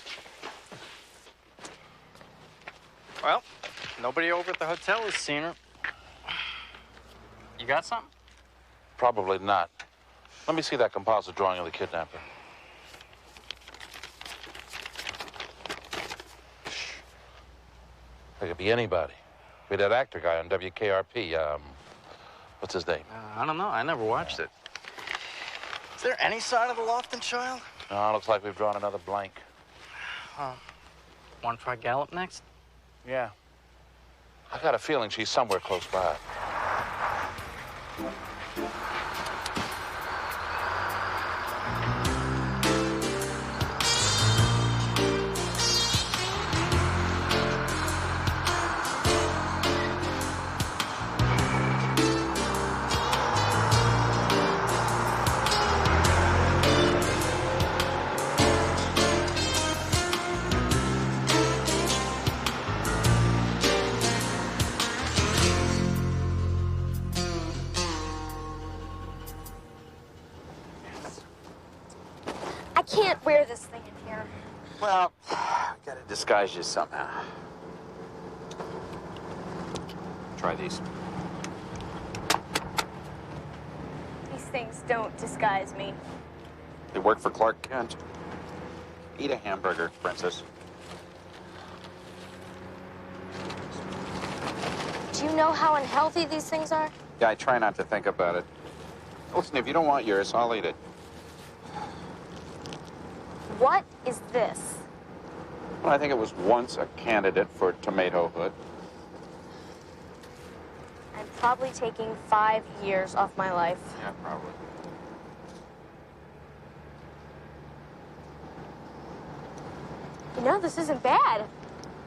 Well, nobody over at the hotel has seen her. You got something? Probably not. Let me see that composite drawing of the kidnapper. It could be anybody. Be that actor guy on WKRP. What's his name? I don't know. I never watched it. Is there any sign of the Lofton child? No, looks like we've drawn another blank. Want to try Gallup next? Yeah. I got a feeling she's somewhere close by. I can't wear this thing in here. Well, gotta disguise you somehow. Try these. These things don't disguise me. They work for Clark Kent. Eat a hamburger, Princess. Do you know how unhealthy these things are? Yeah, I try not to think about it. Listen, if you don't want yours, I'll eat it. What is this? Well, I think it was once a candidate for Tomato Hood. I'm probably taking 5 years off my life. Yeah, probably. You know, this isn't bad.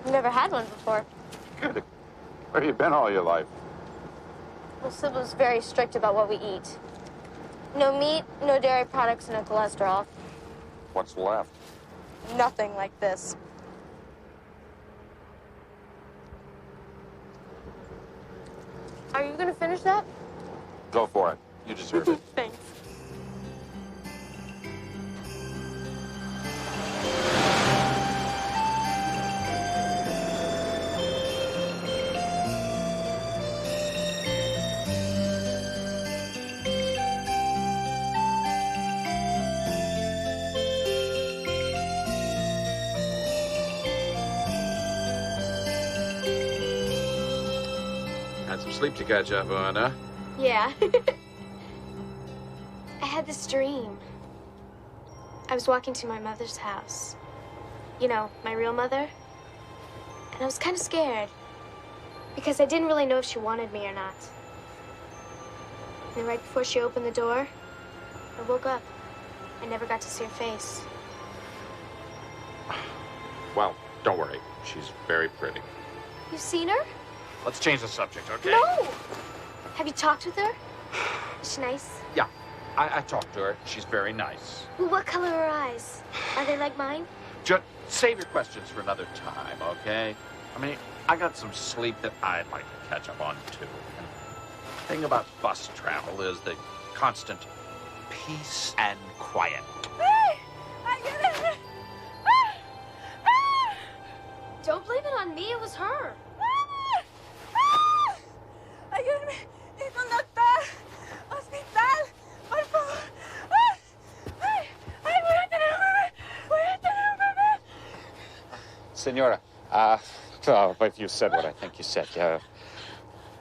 I've never had one before. Good. Where have you been all your life? Well, Sybil's very strict about what we eat. No meat, no dairy products, no cholesterol. What's left? Nothing like this. Are you gonna finish that? Go for it. You deserve it. Thanks. Had some sleep to catch up on, huh? Yeah. I had this dream. I was walking to my mother's house. You know, my real mother. And I was kind of scared. Because I didn't really know if she wanted me or not. And then right before she opened the door, I woke up. I never got to see her face. Well, don't worry. She's very pretty. You've seen her? Let's change the subject, okay? No! Have you talked with her? Is she nice? Yeah, I talked to her. She's very nice. Well, what color are her eyes? Are they like mine? Just save your questions for another time, okay? I mean, I got some sleep that I'd like to catch up on, too. And the thing about bus travel is the constant peace and quiet. Don't blame it on me, it was her. Ayúdame. Es un doctor. Hospital. Por favor. Ay, voy a tener un bebé. Voy a tener un bebé. Senora, but you said what I think you said.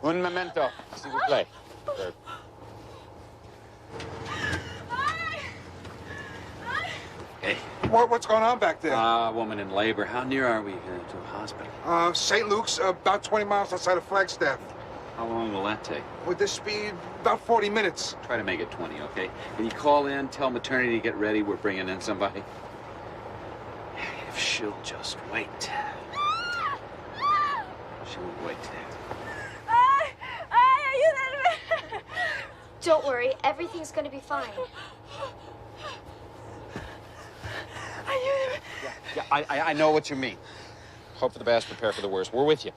Un momento, s'il vous plaît. Hey. What's going on back there? Woman in labor. How near are we here to a hospital? St. Luke's, about 20 miles outside of Flagstaff. How long will that take? With this speed, about 40 minutes. Try to make it 20, okay? Can you call in, tell maternity to get ready? We're bringing in somebody. If she'll just wait. She'll wait. Ayúdame. Don't worry, everything's gonna be fine. Yeah, I know what you mean. Hope for the best, prepare for the worst. We're with you.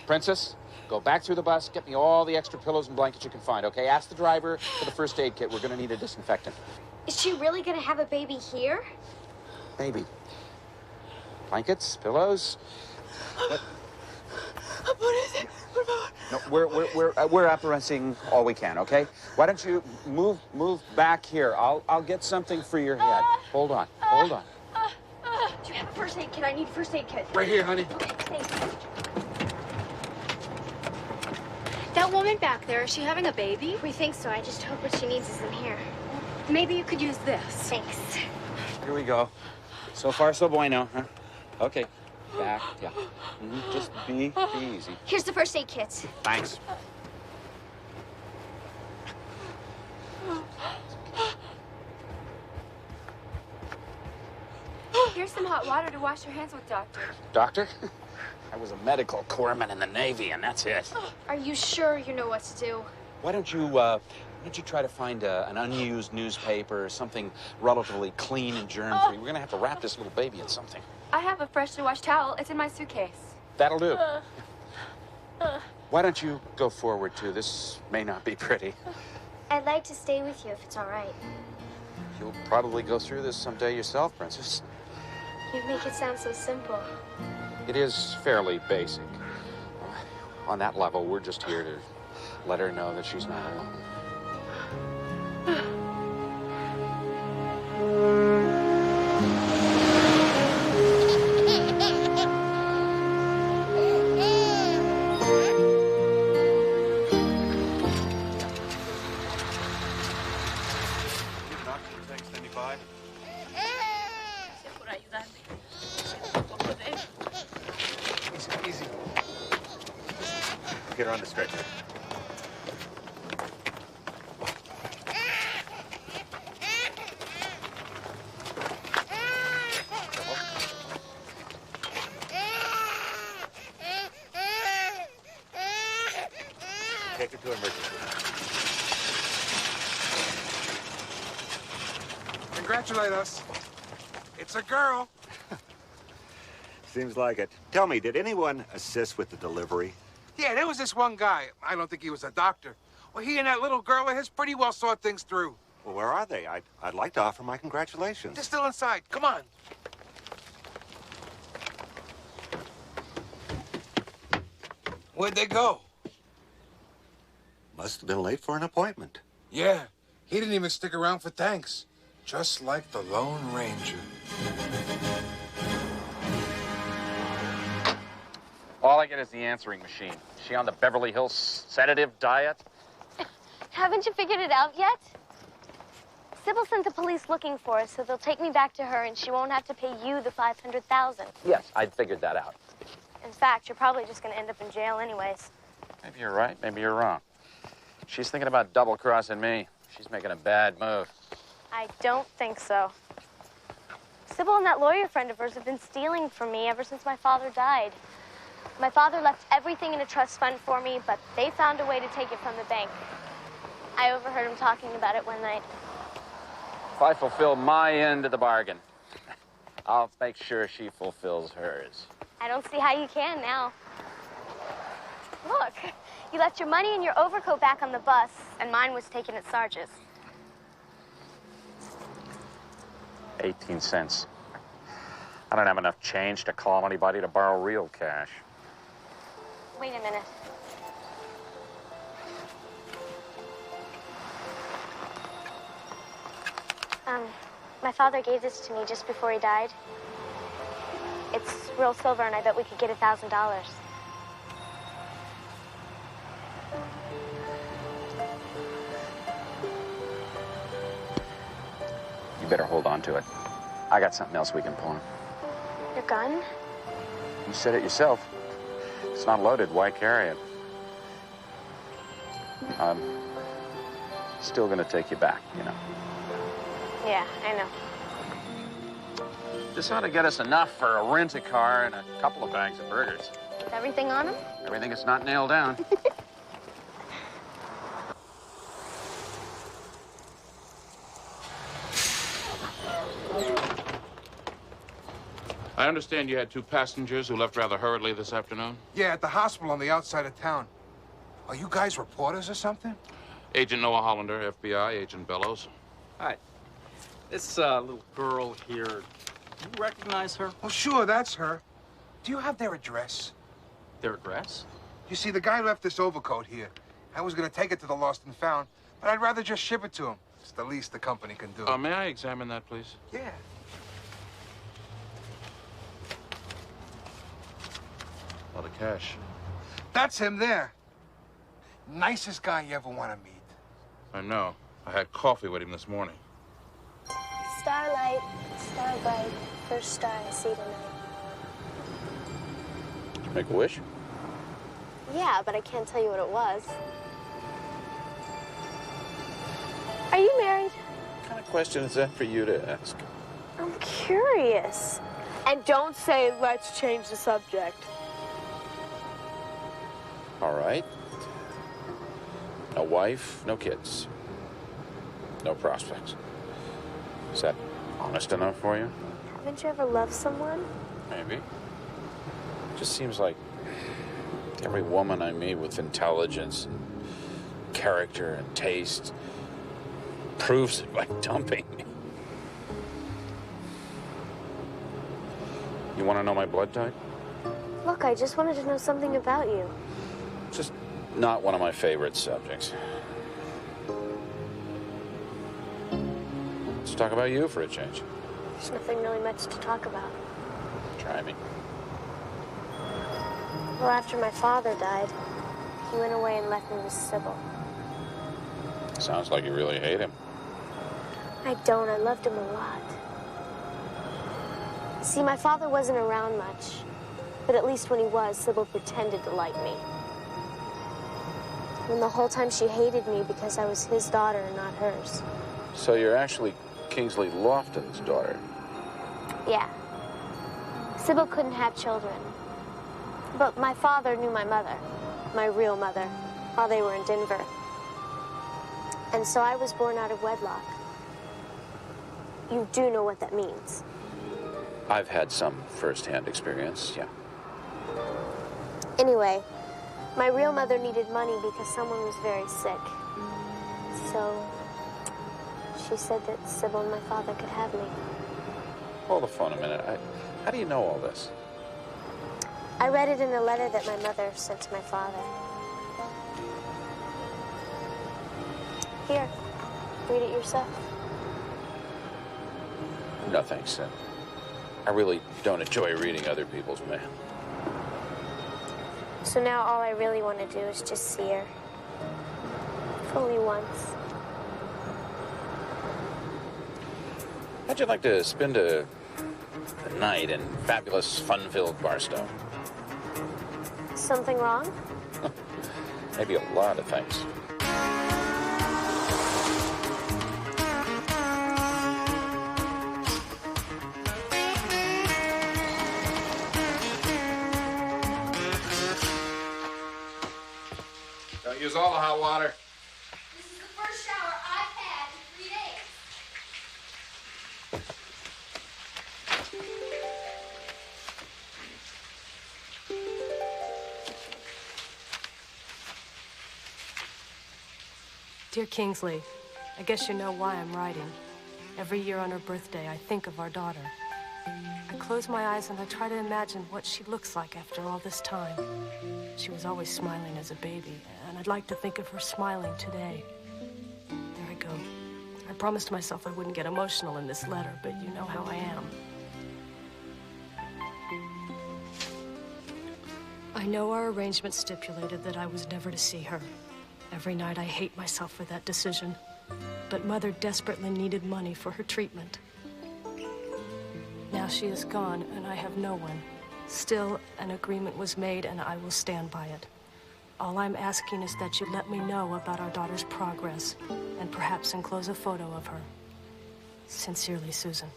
Princess, go back through the bus, get me all the extra pillows and blankets you can find, okay? Ask the driver for the first aid kit. We're gonna need a disinfectant. Is she really gonna have a baby here? Maybe. Blankets, pillows. No, we're apparating all we can, okay? Why don't you move back here? I'll get something for your head. Hold on. Do you have a first aid kit? I need a first aid kit. Right here, honey. Okay, thanks. That woman back there, is she having a baby? We think so. I just hope what she needs is in here. Maybe you could use this. Thanks. Here we go. So far, so bueno, huh? Okay. Back, yeah. Just be easy. Here's the first aid kit. Thanks. Here's some hot water to wash your hands with, Doctor. Doctor? I was a medical corpsman in the Navy, and that's it. Are you sure you know what to do? Why don't you try to find an unused newspaper or something relatively clean and germ-free? We're gonna have to wrap this little baby in something. I have a freshly washed towel. It's in my suitcase. That'll do. Why don't you go forward, too? This may not be pretty. I'd like to stay with you if it's all right. You'll probably go through this someday yourself, Princess. You make it sound so simple. It is fairly basic. On that level, we're just here to let her know that she's not alone. Easy. Get her on the stretcher. Take her to emergency. Congratulate us. It's a girl. Seems like it. Tell me, did anyone assist with the delivery? Yeah, there was this one guy. I don't think he was a doctor. Well, he and that little girl of his pretty well saw things through. Well, where are they? I'd like to offer my congratulations. They're still inside. Come on. Where'd they go? Must have been late for an appointment. Yeah, he didn't even stick around for thanks. Just like the Lone Ranger. All I get is the answering machine. Is she on the Beverly Hills sedative diet? Haven't you figured it out yet? Sybil sent the police looking for us, so they'll take me back to her and she won't have to pay you the $500,000. Yes, I'd figured that out. In fact, you're probably just gonna end up in jail anyways. Maybe you're right, maybe you're wrong. She's thinking about double-crossing me. She's making a bad move. I don't think so. Sybil Sybil and that lawyer friend of hers have been stealing from me ever since my father died. My father left everything in a trust fund for me, but they found a way to take it from the bank. I overheard him talking about it one night. If I fulfill my end of the bargain, I'll make sure she fulfills hers. I don't see how you can now. Look, you left your money and your overcoat back on the bus, and mine was taken at Sarge's. 18 cents. I don't have enough change to call anybody to borrow real cash. Wait a minute. My father gave this to me just before he died. It's real silver, and I bet we could get $1,000. You better hold on to it. I got something else we can pull on. Your gun? You said it yourself. It's not loaded. Why carry it? I'm still gonna take you back, you know. Yeah, I know. This ought to get us enough for a rent-a-car and a couple of bags of burgers. Is everything on him? Everything is not nailed down. I understand you had 2 passengers who left rather hurriedly this afternoon? Yeah, at the hospital on the outside of town. Are you guys reporters or something? Agent Noah Hollander, FBI, Agent Bellows. Hi. This little girl here, do you recognize her? Oh, sure, that's her. Do you have their address? Their address? You see, the guy left this overcoat here. I was going to take it to the Lost and Found, but I'd rather just ship it to him. It's the least the company can do. May I examine that, please? Yeah. A lot of cash. That's him there. Nicest guy you ever want to meet. I know. I had coffee with him this morning. Starlight, star bright, first star I see tonight. Did you make a wish? Yeah, but I can't tell you what it was. Are you married? What kind of question is that for you to ask? I'm curious. And don't say, let's change the subject. All right. No wife, no kids. No prospects. Is that honest enough for you? Haven't you ever loved someone? Maybe. Just seems like every woman I meet with intelligence and character and taste proves it by dumping me. You want to know my blood type? Look, I just wanted to know something about you. Just not one of my favorite subjects. Let's talk about you for a change. There's nothing really much to talk about. Try me. Well, after my father died, he went away and left me with Sybil. Sounds like you really hate him. I don't. I loved him a lot. See, my father wasn't around much, but at least when he was, Sybil pretended to like me. And the whole time she hated me because I was his daughter and not hers. So you're actually Kingsley Lofton's daughter? Yeah. Sybil couldn't have children. But my father knew my mother, my real mother, while they were in Denver. And so I was born out of wedlock. You do know what that means. I've had some first-hand experience, yeah. Anyway, my real mother needed money because someone was very sick. So she said that Sybil and my father could have me. Hold the phone a minute. How do you know all this? I read it in a letter that my mother sent to my father. Here, read it yourself. No, thanks. I really don't enjoy reading other people's mail. So now all I really want to do is just see her. If only once. How'd you like to spend a night in fabulous, fun-filled Barstow? Something wrong? Maybe a lot of things. use all the hot water. This is the first shower I've had in 3 days. Dear Kingsley, I guess you know why I'm writing. Every year on her birthday, I think of our daughter. I close my eyes and I try to imagine what she looks like after all this time. She was always smiling as a baby, and I'd like to think of her smiling today. There I go. I promised myself I wouldn't get emotional in this letter, but you know how I am. I know our arrangement stipulated that I was never to see her. Every night I hate myself for that decision. But Mother desperately needed money for her treatment. Now she is gone, and I have no one. Still, an agreement was made, and I will stand by it. All I'm asking is that you let me know about our daughter's progress, and perhaps enclose a photo of her. Sincerely, Susan.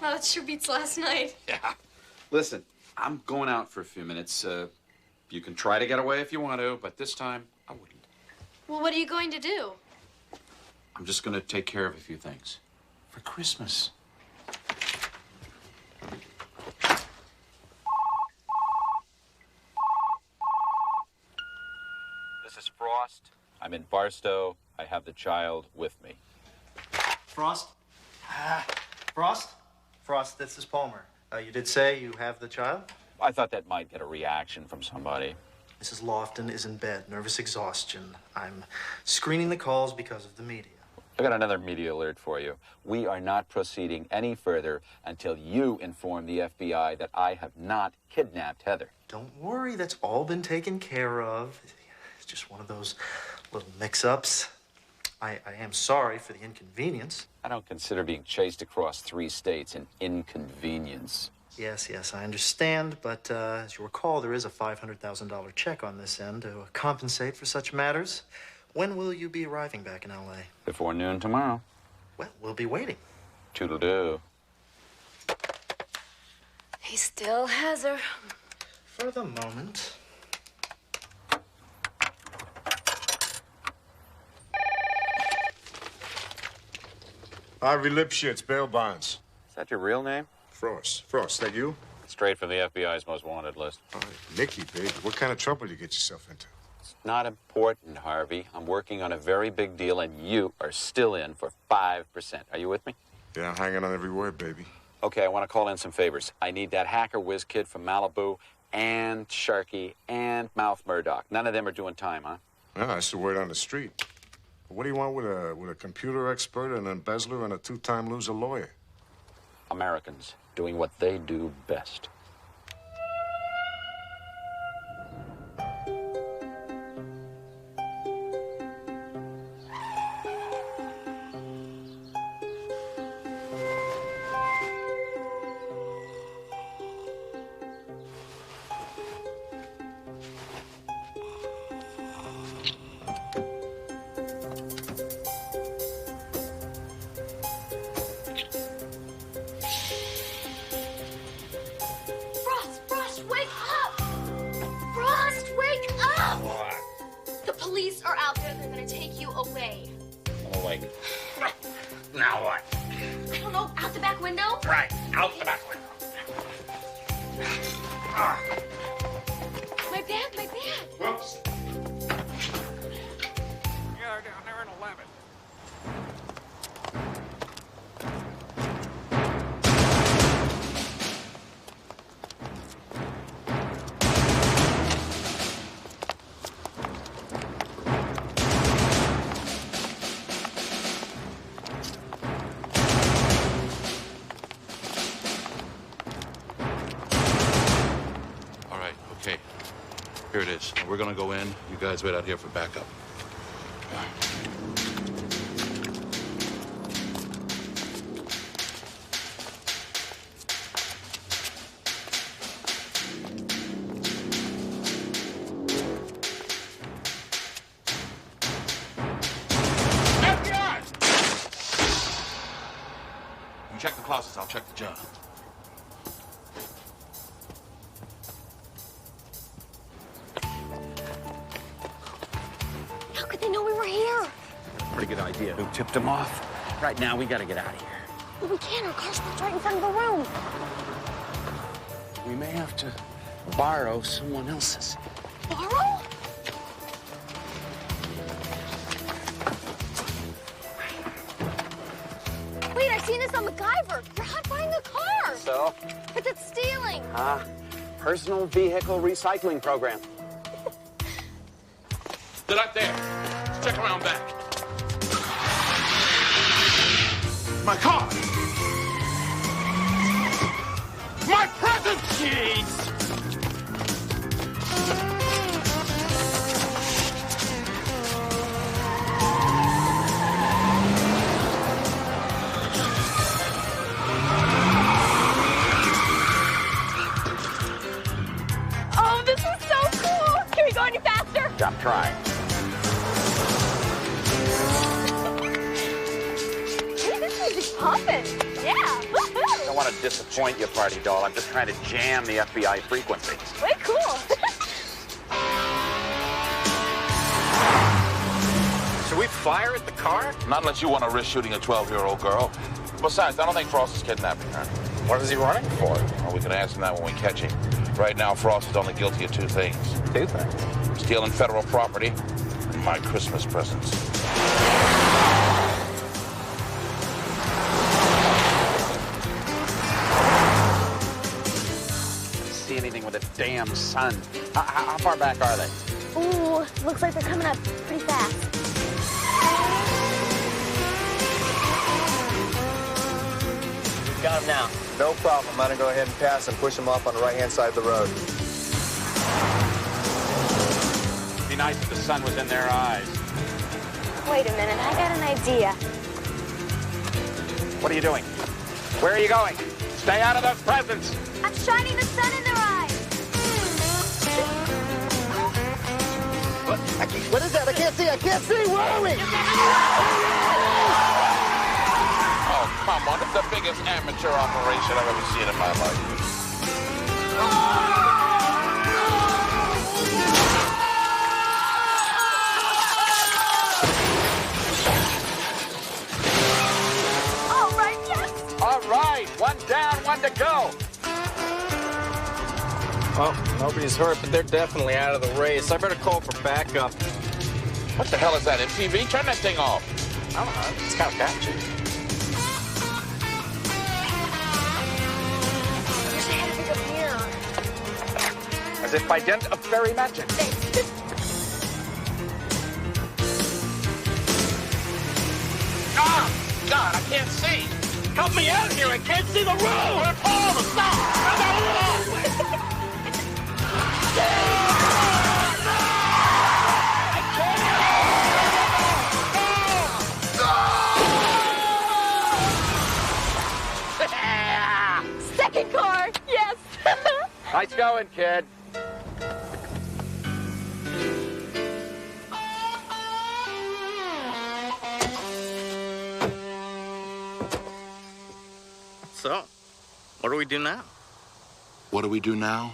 Wow, that sure beats last night. Yeah. Listen, I'm going out for a few minutes. You can try to get away if you want to, but this time, I wouldn't. Well, what are you going to do? I'm just going to take care of a few things. For Christmas. This is Frost. I'm in Barstow. I have the child with me. Frost? Frost? Frost, this is Palmer. You did say you have the child? I thought that might get a reaction from somebody. Mrs. Lofton is in bed, nervous exhaustion. I'm screening the calls because of the media. I got another media alert for you. We are not proceeding any further until you inform the FBI that I have not kidnapped Heather. Don't worry, that's all been taken care of. It's just one of those little mix-ups. I am sorry for the inconvenience. I don't consider being chased across 3 states an inconvenience. Yes, I understand, but as you recall, there is a $500,000 check on this end to compensate for such matters. When will you be arriving back in L.A.? Before noon tomorrow. Well, we'll be waiting. Toodle-doo. He still has her. For the moment. Harvey Lipschitz, bail bonds. Is that your real name? Frost. Frost, that you? Straight from the FBI's most wanted list. All right. Nicky, baby, what kind of trouble you get yourself into? It's not important, Harvey. I'm working on a very big deal, and you are still in for 5%. Are you with me? Yeah, I'm hanging on every word, baby. Okay, I want to call in some favors. I need that hacker whiz kid from Malibu, and Sharky, and Mouth Murdoch. None of them are doing time, huh? No, that's the word on the street. What do you want with a computer expert, an embezzler, and a 2-time loser lawyer? Americans doing what they do best. Frost, wake up! Frost, wake up! What? The police are out there. They're gonna take you away. Oh, wait. Now what? I don't know, out the back window? Right, out the back window. My bag! Whoops. Yeah, down there in 11. All right, okay. Here it is. We're gonna go in. You guys wait out here for backup. You check the closets. I'll check the job. How could they know we were here? Pretty good idea. Who tipped him off? Right now, we gotta get out of here. Well, we can't. Our car's parked right in front of the room. We may have to borrow someone else's. Borrow? Wait, I've seen this on MacGyver. You're hot buying a car. So? But it's stealing. Personal vehicle recycling program. They're not there. Let's check around back. My car! My present! Jeez! Oh, this is so cool. Can we go any faster? I'm trying. Hey, this music's pumping. Yeah. Woohoo. I don't want to disappoint you, party doll. I'm just trying to jam the FBI frequency. Way cool. Should we fire at the car? Not unless you want to risk shooting a 12-year-old girl. Besides, I don't think Frost is kidnapping her. What is he running for? Well, we can ask him that when we catch him. Right now, Frost is only guilty of two things. Two things? Stealing federal property and my Christmas presents. See anything with a damn sun? How far back are they? Ooh, looks like they're coming up pretty fast. Got him now. No problem. I'm gonna go ahead and pass and push him off on the right-hand side of the road. It'd be nice if the sun was in their eyes. Wait a minute, I got an idea. What are you doing? Where are you going? Stay out of the presents. I'm shining the sun in their eyes. What is that? I can't see. I can't see. Where are we? Oh, come on. It's the biggest amateur operation I've ever seen in my life. All right, yes. All right, one down, one to go. Well, nobody's hurt, but they're definitely out of the race. I better call for backup. What the hell is that, MTV? Turn that thing off. I don't know. It's kind of catchy. As if by dint of fairy magic. Ah! God, I can't see. Help me out here. I can't see the road. Paul, stop. Second car, yes. Nice going, kid. So, what do we do now? What do we do now?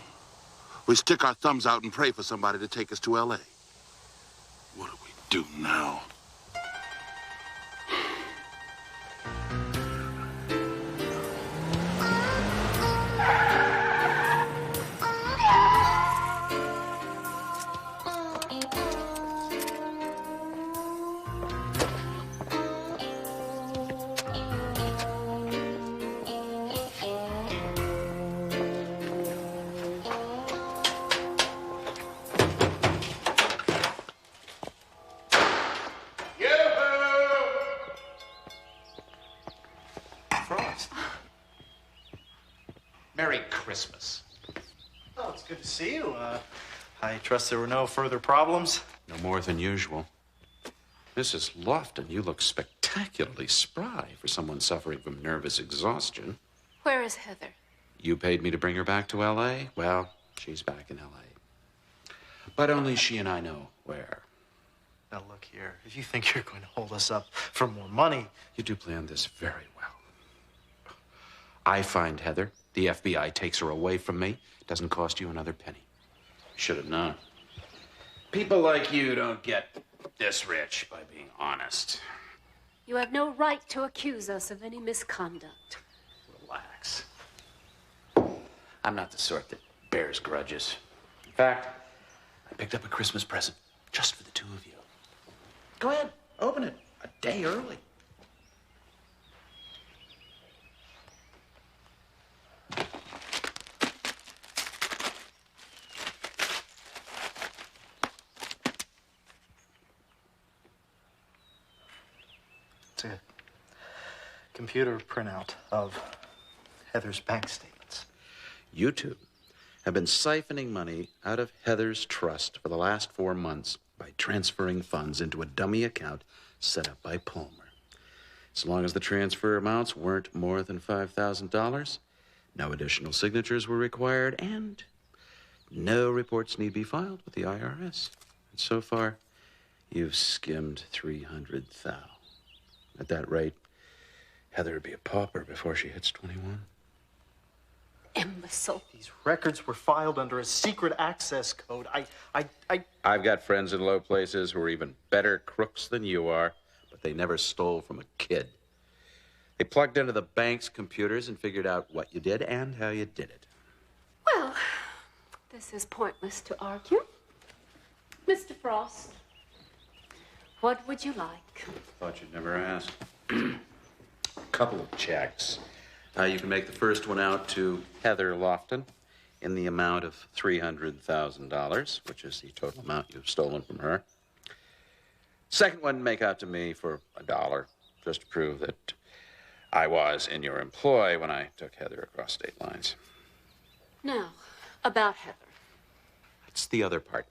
We stick our thumbs out and pray for somebody to take us to L.A. What do we do now? Merry Christmas. Oh, it's good to see you. I trust there were no further problems. No more than usual. Mrs. Lofton, you look spectacularly spry for someone suffering from nervous exhaustion. Where is Heather? You paid me to bring her back to L.A.? Well, she's back in L.A. But only she and I know where. Now, look here. If you think you're going to hold us up for more money... You do plan this very well. I find Heather, the FBI takes her away from me. Doesn't cost you another penny. Should have known. People like you don't get this rich by being honest. You have no right to accuse us of any misconduct. Relax. I'm not the sort that bears grudges. In fact, I picked up a Christmas present just for the two of you. Go ahead, open it a day early. It's a computer printout of Heather's bank statements. You two have been siphoning money out of Heather's trust for the last 4 months by transferring funds into a dummy account set up by Palmer. As long as the transfer amounts weren't more than $5,000, no additional signatures were required, and no reports need be filed with the IRS. And so far, you've skimmed $300,000. At that rate, Heather would be a pauper before she hits 21. Imbecile. These records were filed under a secret access code. I've got friends in low places who are even better crooks than you are, but they never stole from a kid. They plugged into the bank's computers and figured out what you did and how you did it. Well, this is pointless to argue. Mr. Frost, what would you like? Thought you'd never ask. A couple of checks. You can make the first one out to Heather Lofton in the amount of $300,000, which is the total amount you've stolen from her. Second one, make out to me for $1, just to prove that I was in your employ when I took Heather across state lines. Now, about Heather. That's the other part.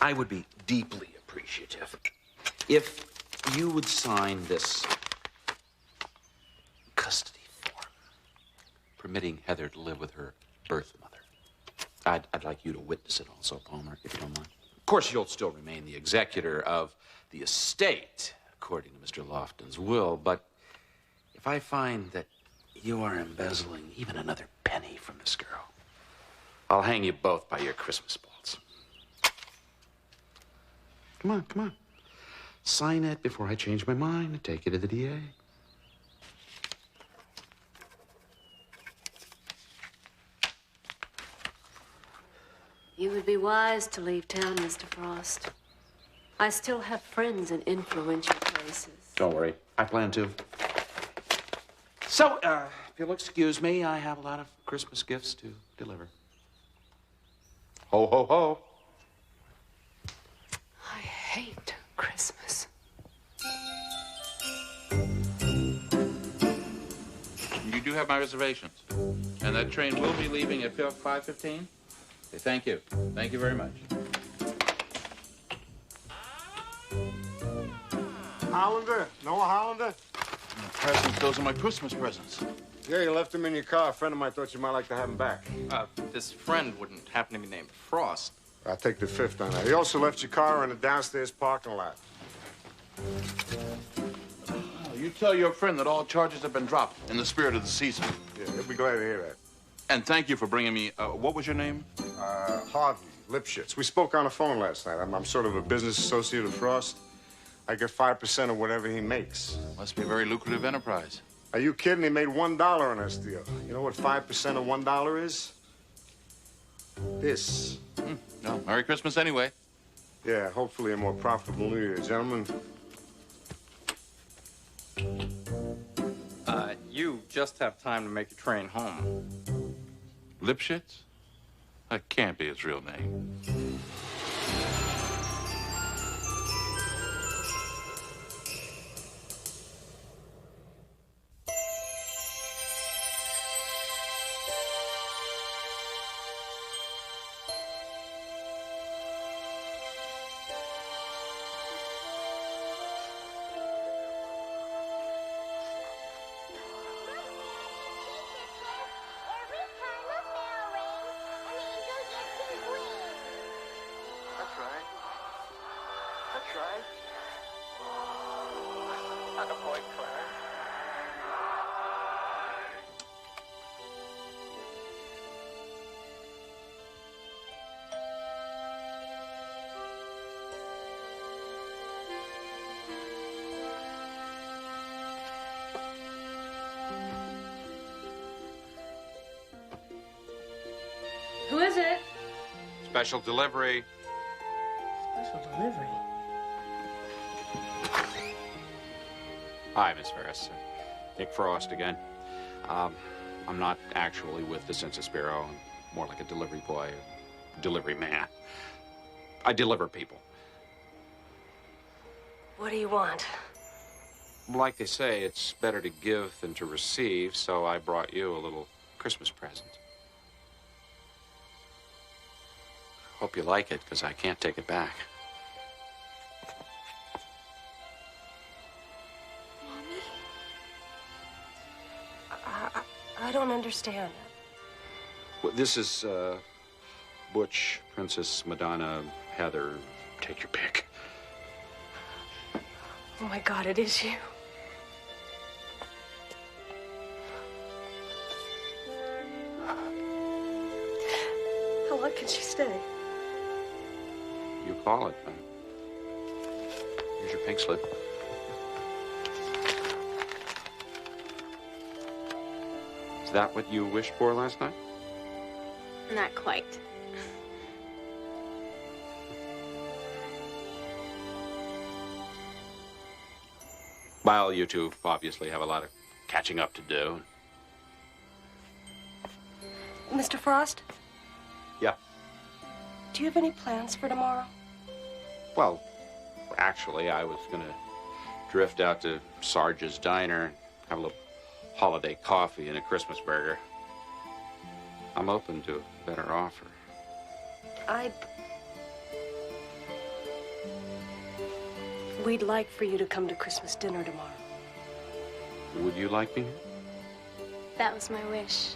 I would be deeply appreciative if you would sign this custody form, permitting Heather to live with her birth mother. I'd like you to witness it also, Palmer, if you don't mind. Of course, you'll still remain the executor of the estate, according to Mr. Lofton's will, but if I find that you are embezzling even another penny from this girl, I'll hang you both by your Christmas balls. Come on, come on. Sign it before I change my mind and take you to the DA. You would be wise to leave town, Mr. Frost. I still have friends in influential places. Don't worry, I plan to. So, if you'll excuse me, I have a lot of Christmas gifts to deliver. Ho, ho, ho. I hate Christmas. You do have my reservations. And that train will be leaving at 5:15? Okay, thank you. Thank you very much. Hollander? Noah Hollander? Presents, those are my Christmas presents. Yeah, you left them in your car. A friend of mine thought you might like to have them back. This friend wouldn't happen to be named Frost. I'll take the fifth on that. He also left your car in the downstairs parking lot. You tell your friend that all charges have been dropped in the spirit of the season. Yeah, he'll be glad to hear that. And thank you for bringing me, what was your name? Harvey Lipschitz. We spoke on the phone last night. I'm sort of a business associate of Frost. I get 5% of whatever he makes. Must be a very lucrative enterprise. Are you kidding? He made $1 on this deal. You know what 5% of $1 is? This. No, Merry Christmas anyway. Yeah, hopefully a more profitable New Year, gentlemen. You just have time to make a train home. Lipschitz? That can't be his real name. Who is it? Special delivery. Special delivery. Hi, Miss Ferris. Nick Frost again. I'm not actually with the Census Bureau. I'm more like a delivery boy, a delivery man. I deliver people. What do you want? Like they say, it's better to give than to receive, so I brought you a little Christmas present. Hope you like it, because I can't take it back. Mommy? I don't understand. Well, this is Butch, Princess, Madonna, Heather. Take your pick. Oh my God, it is you. How long can she stay? You call it. Here's your pink slip. Is that what you wished for last night? Not quite. Well, you two obviously have a lot of catching up to do. Mr. Frost, Yeah. do you have any plans for tomorrow? Well, actually, I was going to drift out to Sarge's Diner and have a little holiday coffee and a Christmas burger. I'm open to a better offer. We'd like for you to come to Christmas dinner tomorrow. Would you like me? That was my wish.